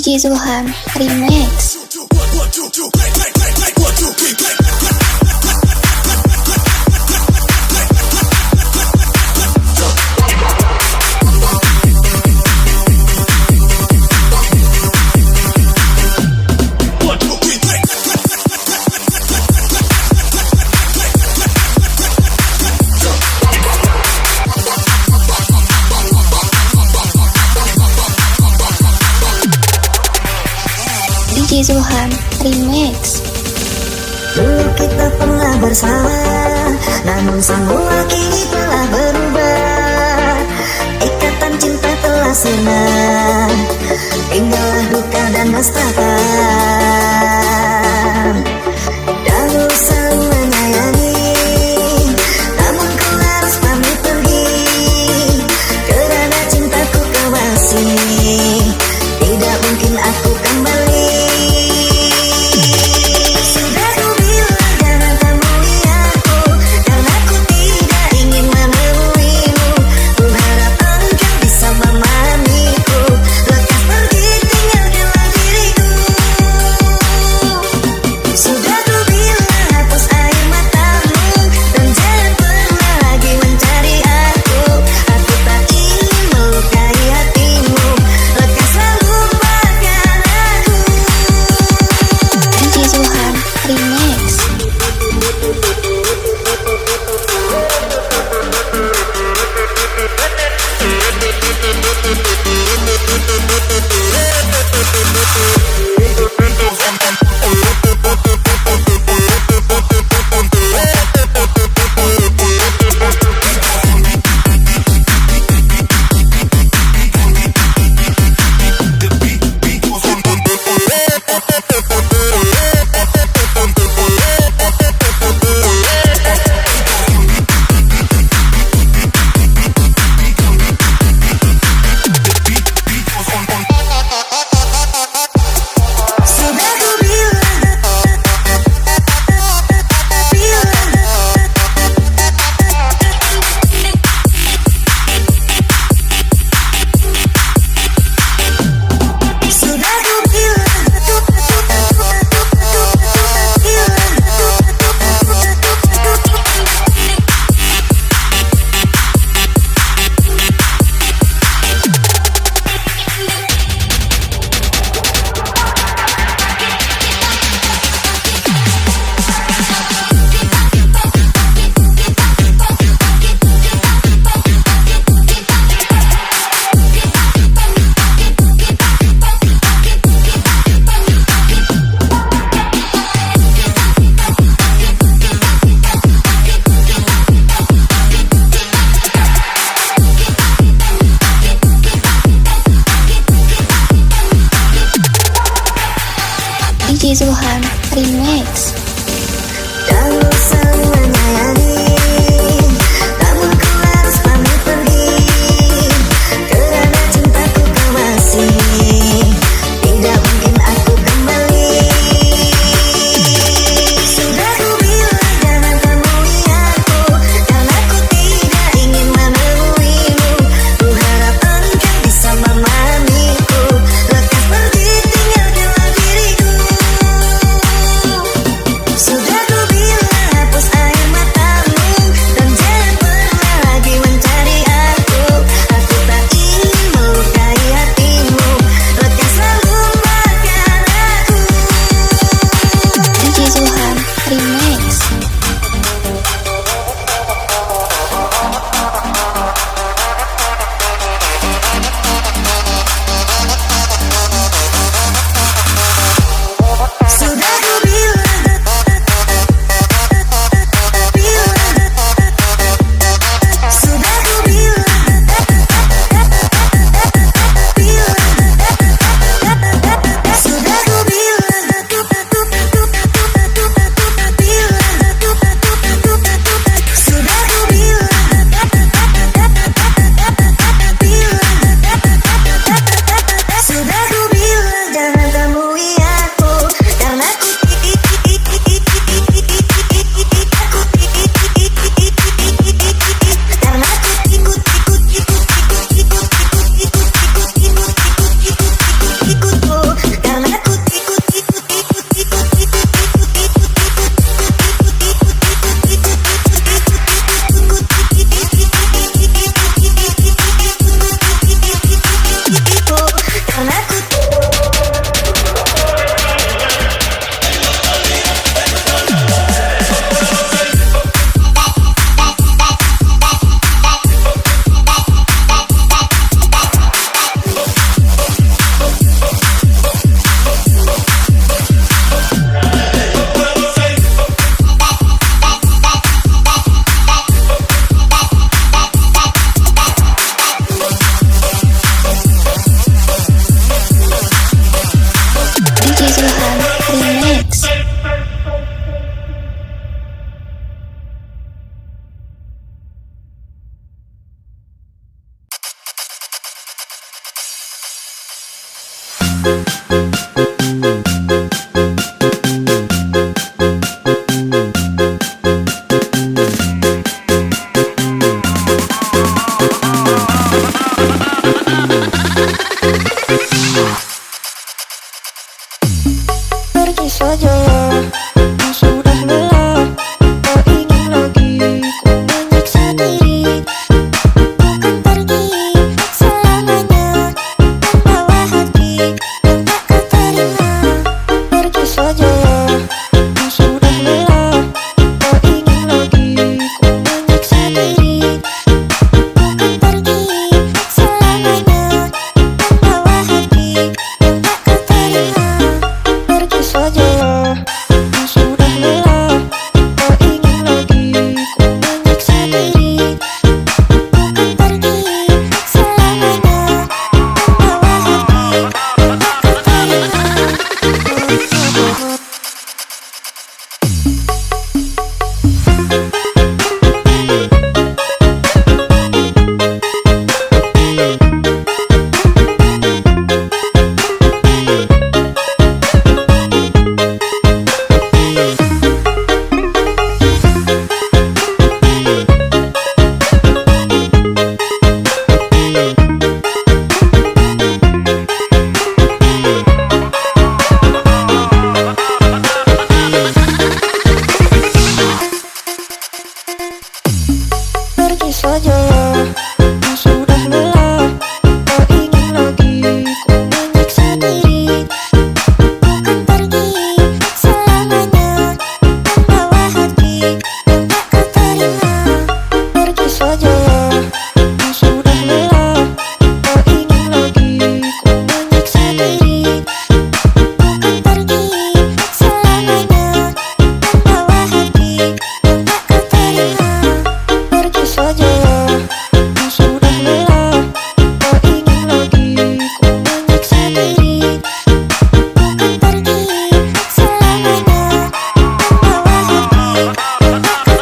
Speaker 6: DJ Zulham Remix. Zulham Remix.
Speaker 2: Dulu kita pernah bersama, namun semua kini telah berubah. Ikatan cinta telah sirna, tinggallah duka dan nestapa. Dahulu selalu menyayangi, namun kau harus pamit pergi. Kerana cintaku kau masih, tidak mungkin aku kembali. Sudah ku bilang jangan temui aku, karena aku tidak ingin menemuimu. Ku harap engkau bisa memahamiku, lekas pergi tinggalkanlah diriku. Sudah ku bilang hapus air matamu, dan jangan pernah lagi mencari aku. Aku tak ingin melukai hatimu, lekaslah lupakan aku.
Speaker 6: DJ Zulham Remix.
Speaker 2: Sudah ku bilang, sudah ku
Speaker 6: DJ Zulham Remix.
Speaker 2: dahulu selalu menyayangi, namun kau harus pamit pergi. Kerana cintaku kau masih, tidak mungkin aku kembali. Sudah ku bilang jangan temui aku, karena aku tidak ingin menemuimu. Ku harap engkau bisa memahamiku, lekas pergi tinggalkanlah diriku. Pergi saja, kau sudah lelah. Kau ingin lagi ku menyiksa diri. Bukan pergi selamanya, membawa hati yang tak kau terima. Pergi saja, kau sudah lelah. Kau ingin lagi ku menyiksa diri. Bukan pergi selamanya, membawa hati yang tak kau terima. Pergi saja, kau sudah lelah. Kau ingin lagi ku menyiksa diri. Bukan pergi selamanya, membawa hati yang tak kau Pergi saja, kau sudah lelah. Kau ingin lagi ku menyiksa diri. Bukan pergi selamanya, membawa hati yang tak kau terima. Pergi saja, kau sudah lelah. Kau ingin lagi ku menyiksa diri. Bukan pergi selamanya, membawa hati yang tak kau terima. Pergi saja, kau sudah lelah. Kau ingin lagi ku menyiksa diri. Bukan pergi selamanya, membawa hati yang tak kau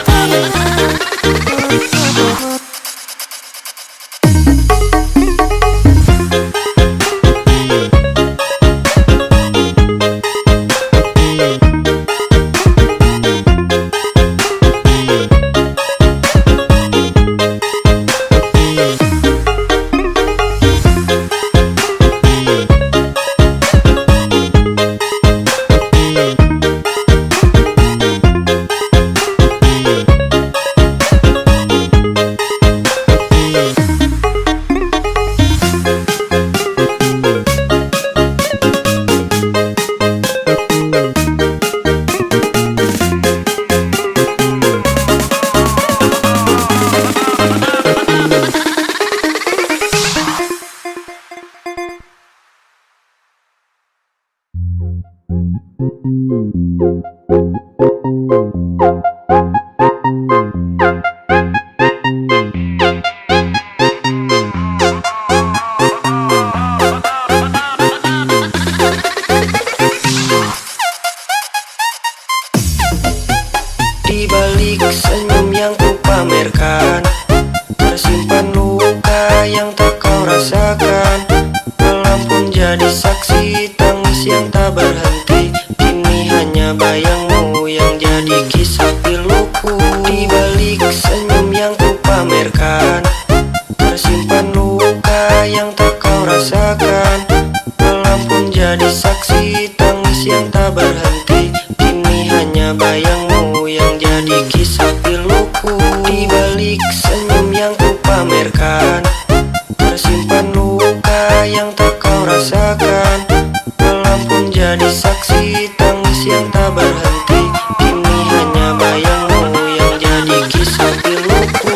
Speaker 7: Di balik senyum yang ku pamerkan, tersimpan luka yang tak kau rasakan. Malam pun jadi saksi tangis yang tak berhenti. Kini hanya bayangmu yang jadi kisah piluku. Di balik senyum yang ku pamerkan, tersimpan luka yang tak kau rasakan. Malam pun jadi saksi tangis yang tak berhenti. Kini hanya bayangmu yang jadi kisah piluku. Di balik senyum yang ku pamerkan, tersimpan luka yang tak kau rasakan. Malam pun jadi saksi tangis yang tak berhenti. Kini hanya bayangmu yang jadi kisah piluku.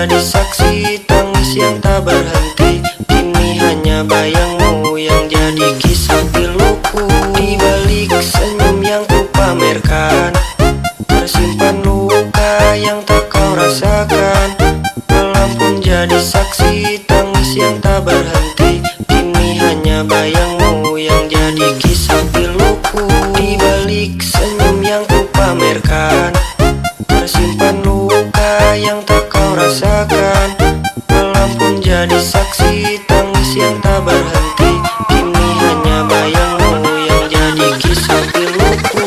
Speaker 7: jadi saksi tangis yang tak berhenti. Kini hanya bayangmu yang jadi kisah piluku. Di balik senyum yang ku pamerkan, tersimpan luka yang tak kau rasakan. Malam pun jadi saksi tangis yang tak berhenti. Kini hanya bayangmu yang jadi kisah piluku. Di balik senyum yang ku pamerkan, tersimpan luka yang tak kau rasakan. Malam pun jadi saksi tangis yang tak berhenti. Kini hanya bayangmu yang jadi kisah piluku.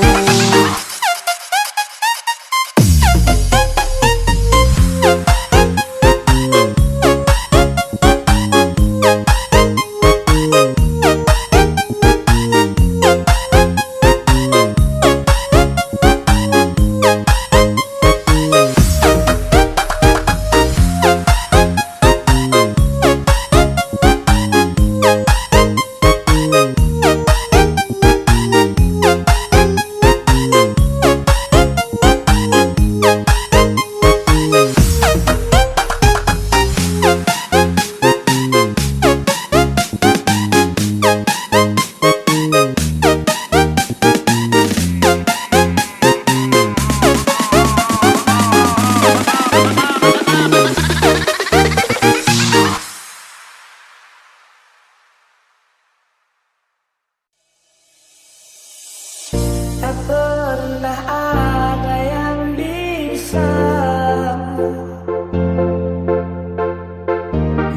Speaker 5: Tak pernah ada yang bisa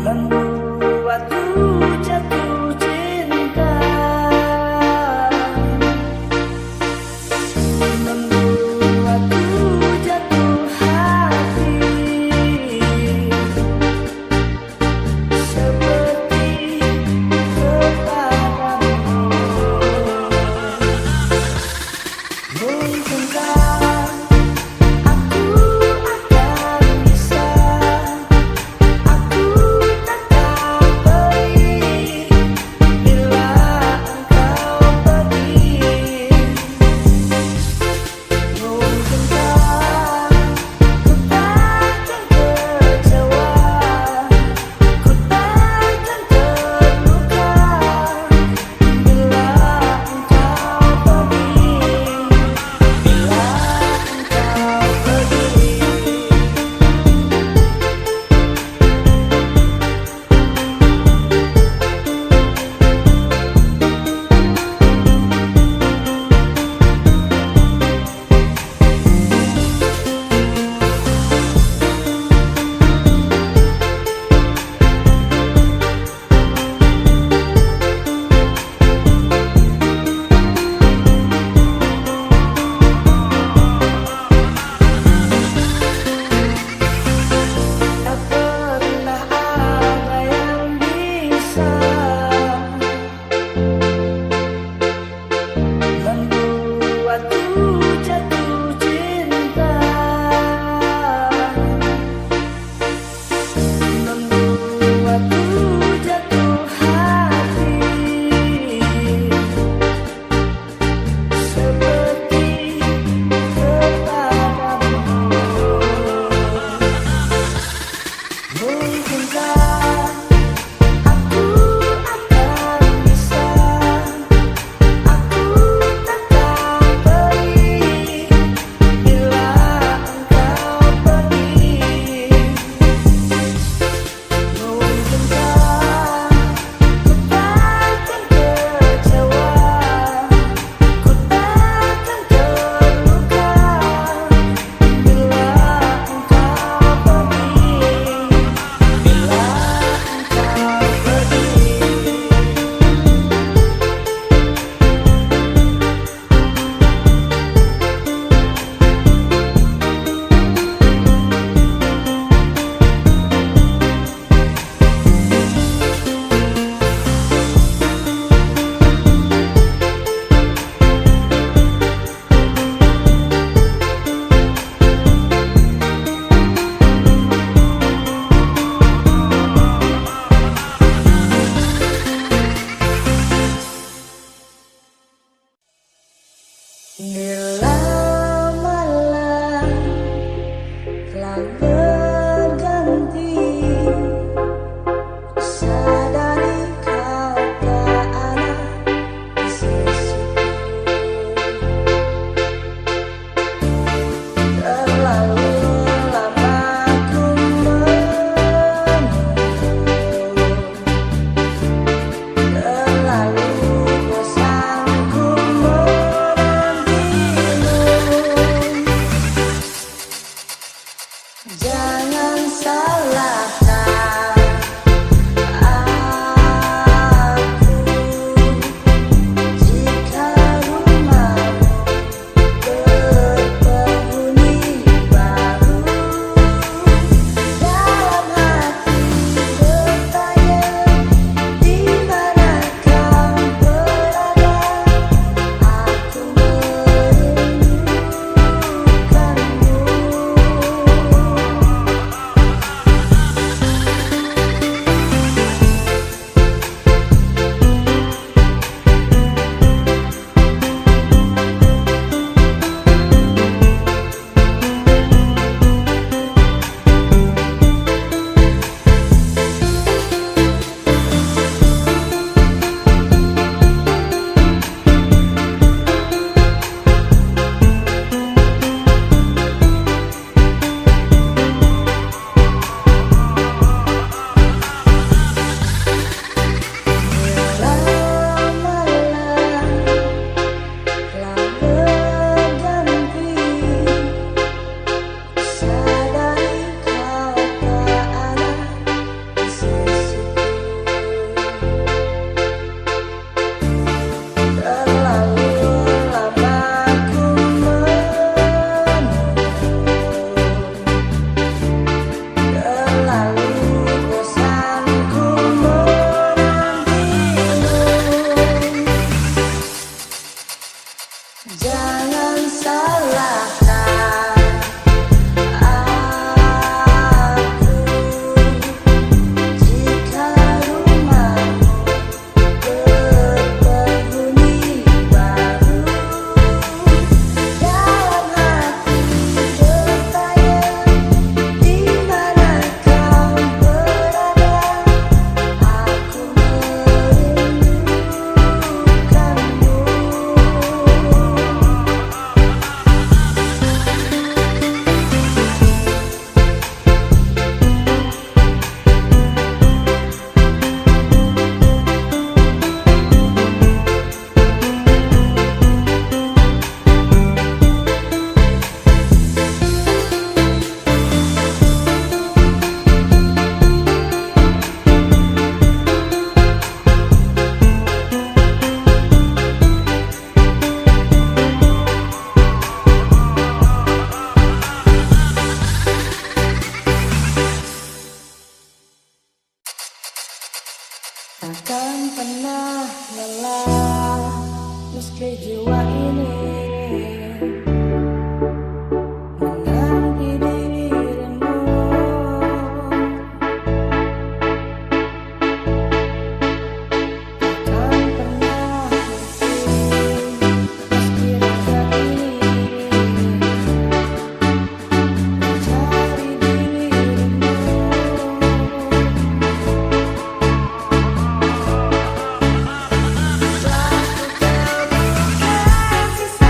Speaker 5: membuatku jatuh cinta, membuatku jatuh hati seperti kepadamu. Mungkinkah aku akan bisa, aku tetap pergi bila engkau pergi. Mungkinkah ku takkan kecewa, ku takkan terluka bila engkau pergi. Tak pernah ada yang bisa membuatku jatuh cinta, membuatku jatuh hati seperti kepadamu. Mungkinkah aku akan bisa, aku tetap pergi bila engkau pergi. Mungkinkah ku takkan kecewa, ku takkan terluka bila engkau pergi. Bila malam telah berganti,
Speaker 2: Jangan salahkan aku jika rumahmu berpenghuni baru. Dalam hati bertanya, di mana kau berada? Aku jangan salahkan aku jika rumahmu berpenghuni baru. Dalam hati bertanya, di mana kau berada? Aku merindukanmu. Takkan pernah lelah meski jiwa ini menanti dirimu. Takkan pernah letih meski raga ini mencari dirimu. Sisa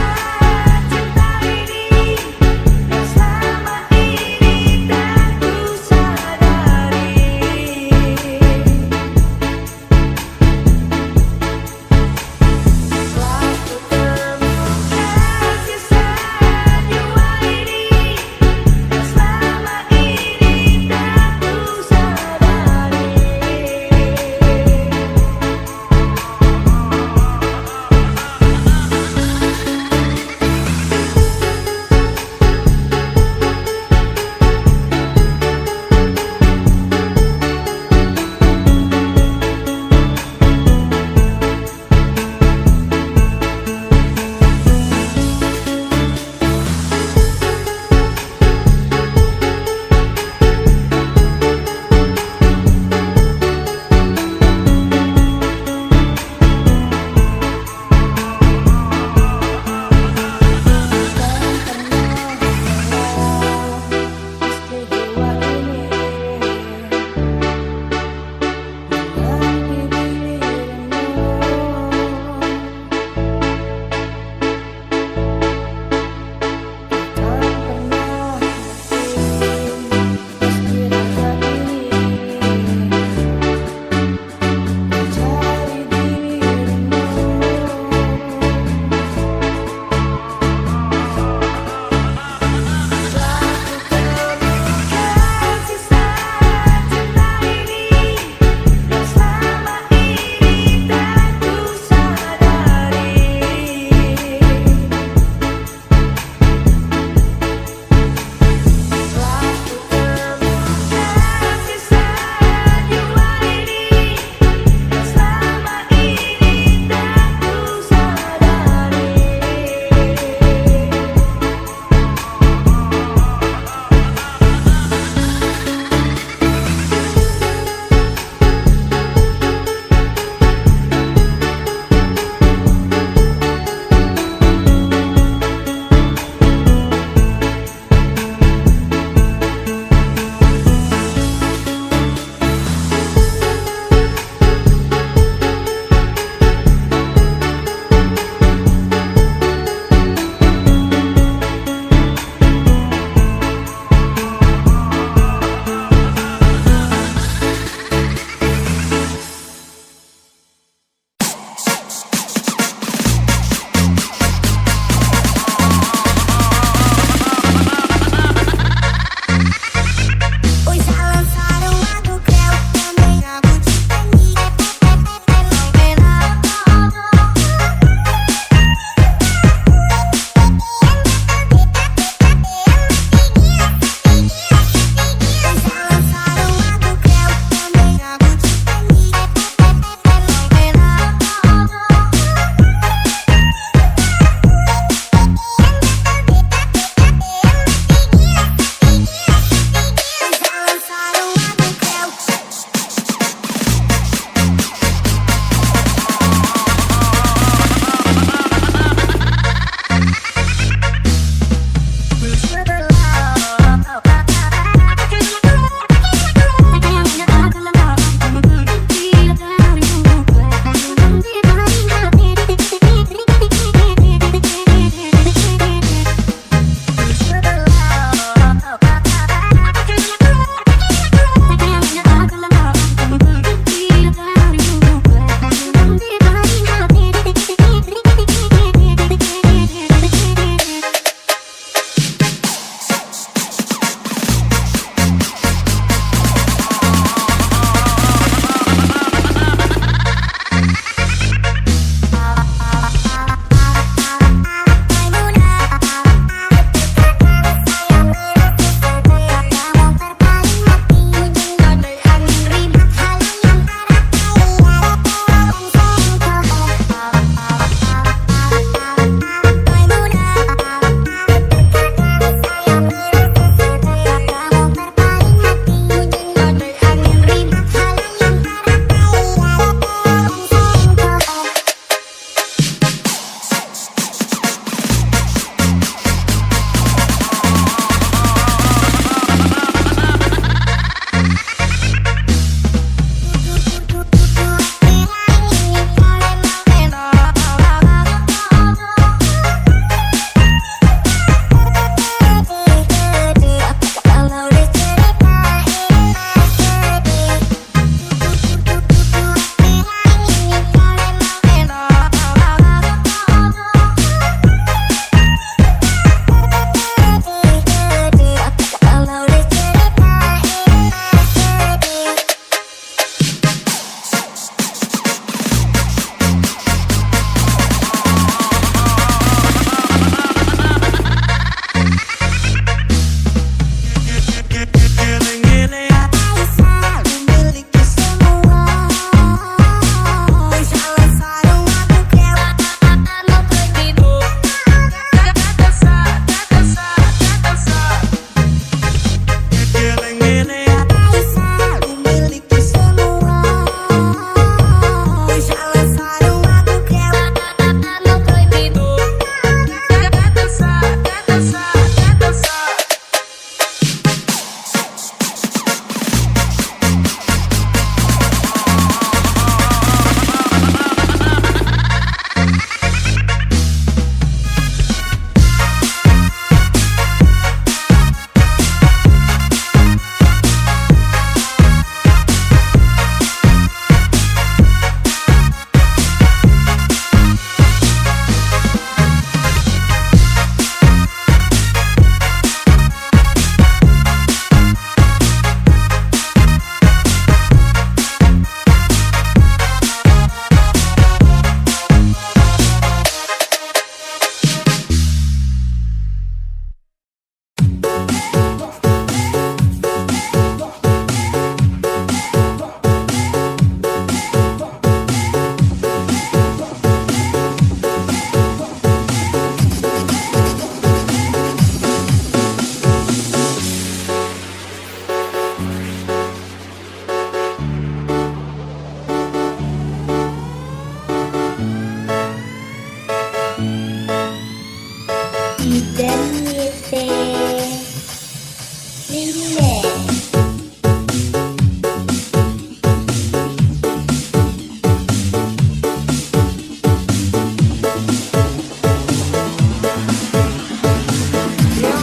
Speaker 4: Yang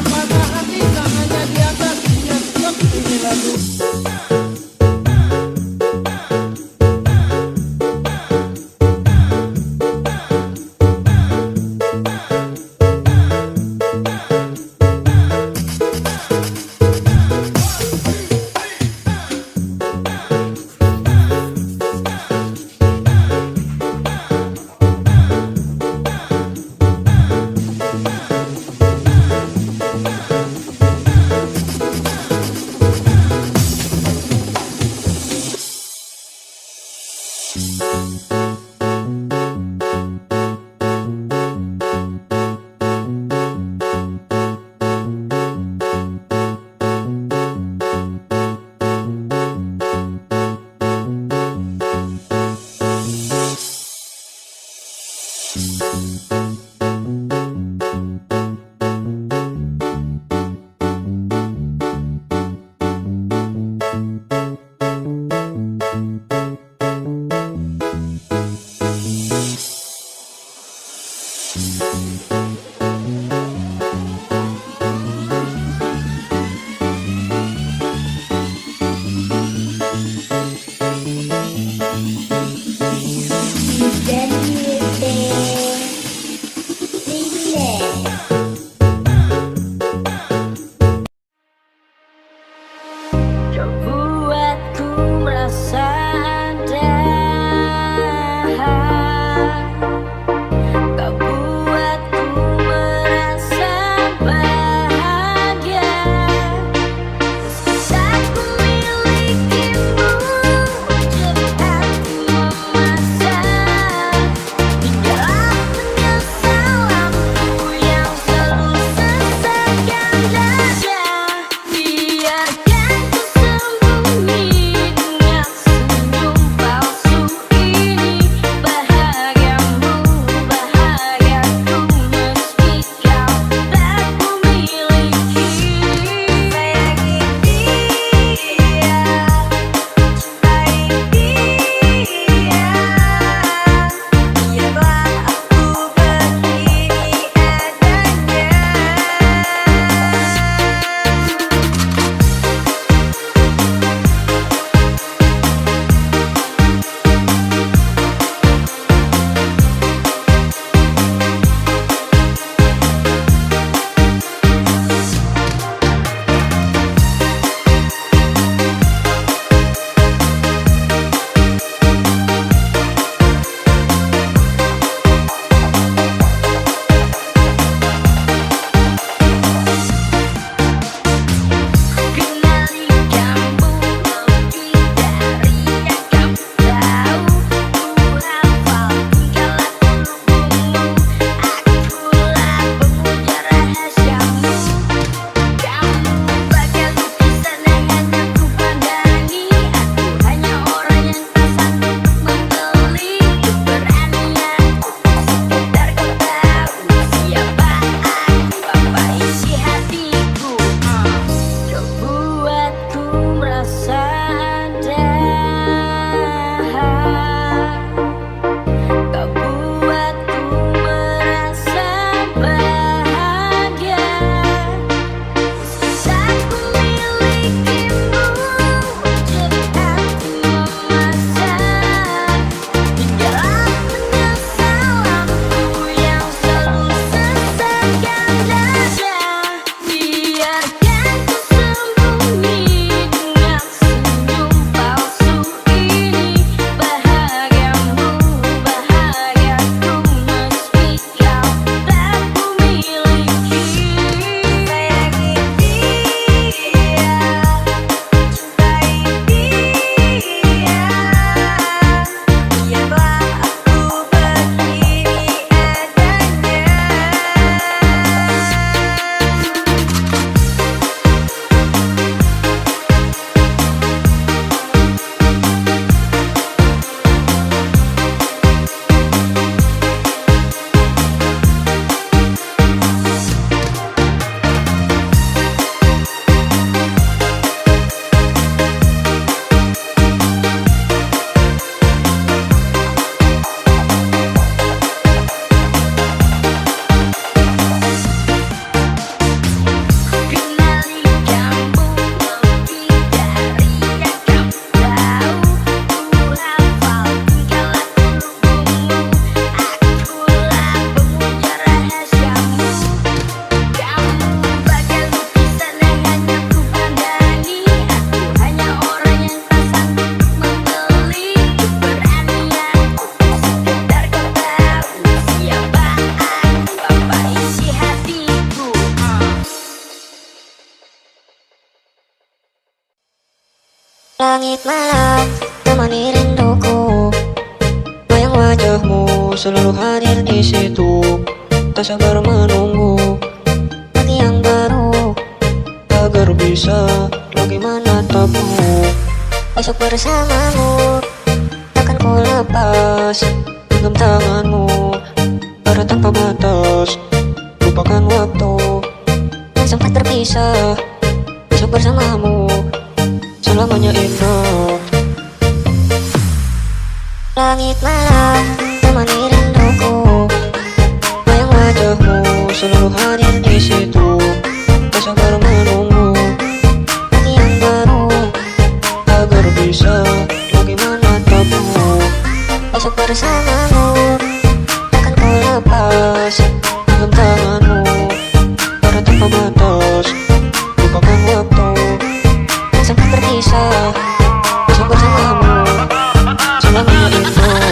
Speaker 4: patah hati tangannya di atas, siap-siap ini lagu.
Speaker 3: Kau buatku merasa ada. Kau buatku merasa bahagia. Saat ku milikimu, ciptaku memasak di dalam penyesalanku yang selalu sesakan dada. Biarkan ku sembunyi dengan
Speaker 2: Langit malam temani rinduku, bayang wajahmu selalu hadir di situ. Tak sabar menunggu pagi yang baru agar bisa lagi menatapmu. Esok bersamamu takkan ku lepas genggam tanganmu, para tanpa batas. Lupakan waktu yang sempat terpisah. Esok bersamamu selamanya indah. Langit malam temani rinduku, bayang wajahmu selalu hadir di situ. Tak sabar menunggu pagi yang baru agar bisa lagi menatapmu. Esok bersamamu takkan ku lepas genggam tanganmu, para tanpa batas. Lupakan waktu yang sempat terpisah. Esok bersamamu selamanya indah.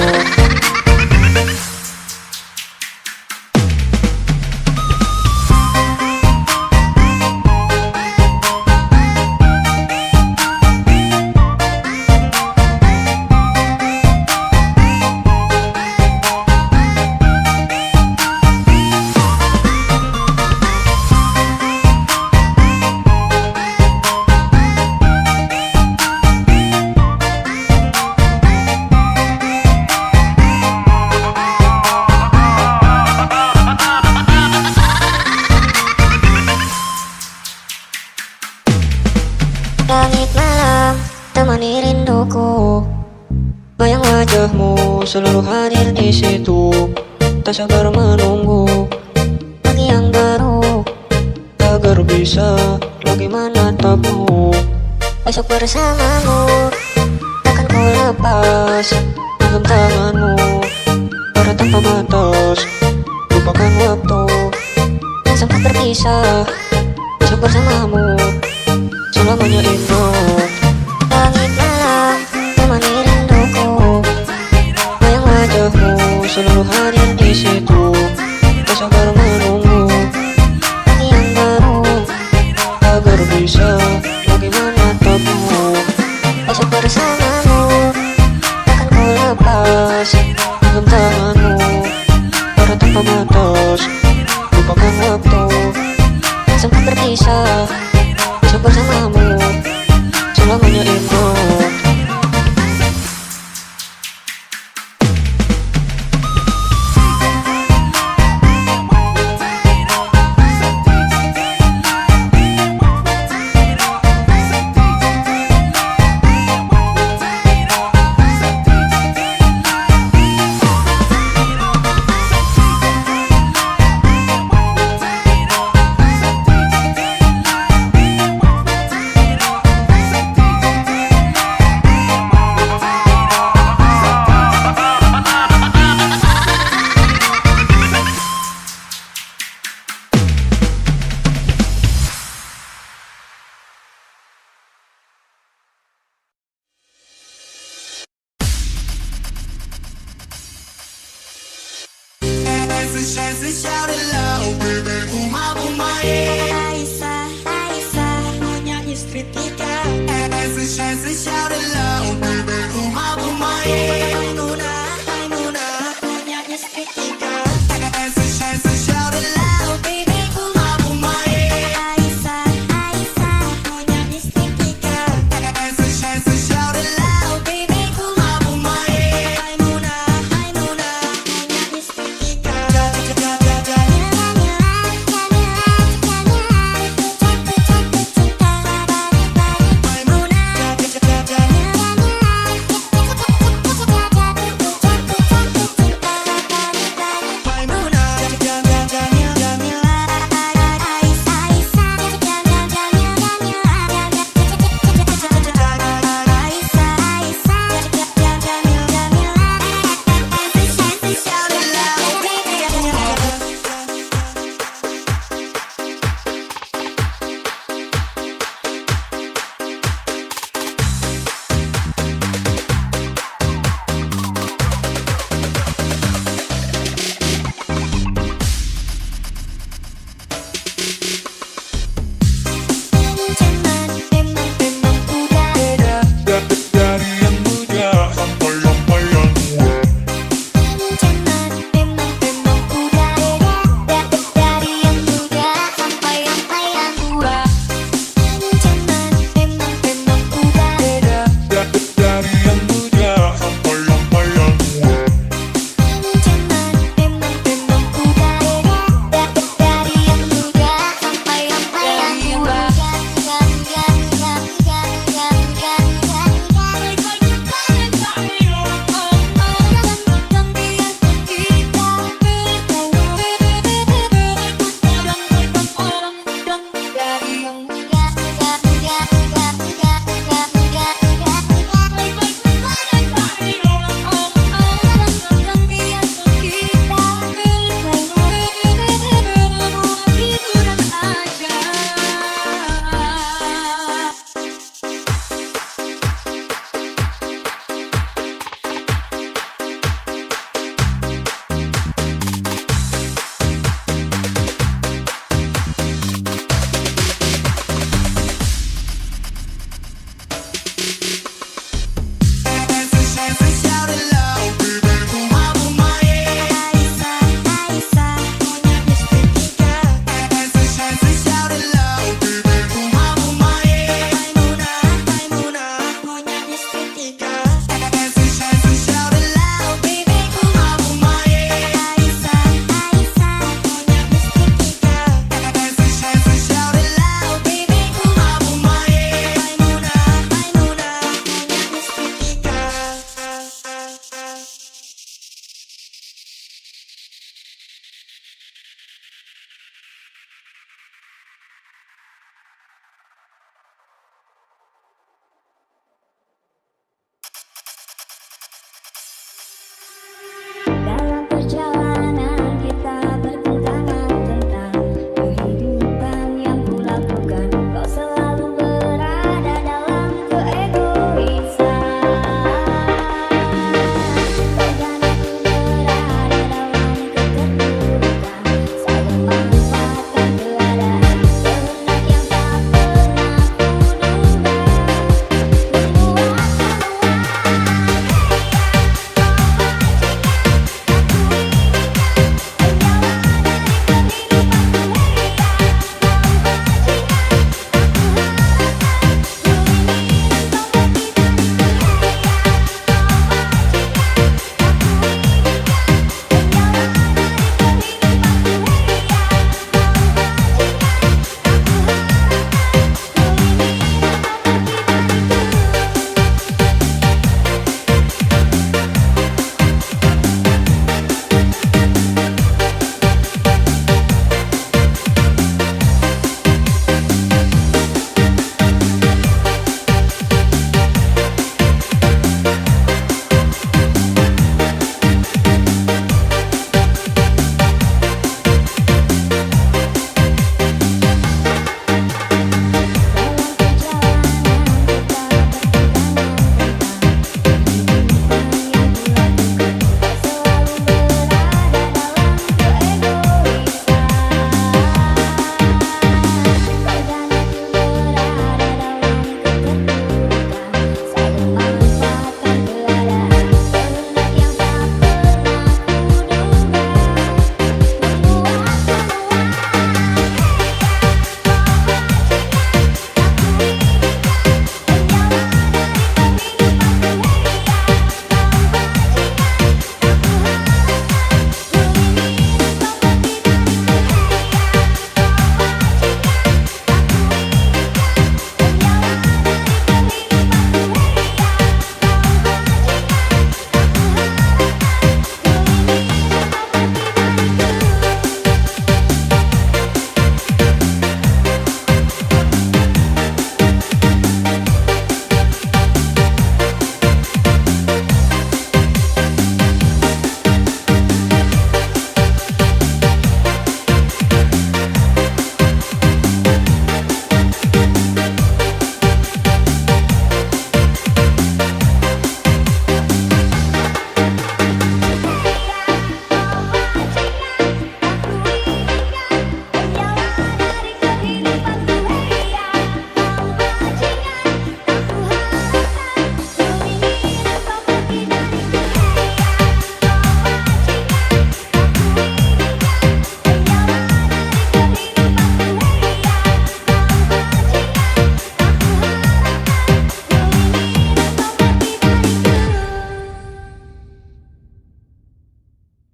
Speaker 2: Langit malam temani rinduku, bayang wajahmu selalu hadir di situ. Tak sabar menunggu pagi yang baru agar bisa lagi menatapmu. Esok bersamamu takkan ku lepas genggam tanganmu, para tanpa batas. Lupakan waktu yang sempat terpisah. Esok bersamamu selamanya indah. Langit malam temani rinduku, bayang wajahmu selalu hadir di situ. Tak sabar menunggu pagi yang baru agar bisa lagi menatapmu. Esok bersamamu takkan ku lepas genggam tanganmu, para tanpa batas. Lupakan waktu yang sempat terpisah. Esok bersamamu selamanya indah.
Speaker 1: Aisyah, mau nyanyi street kita.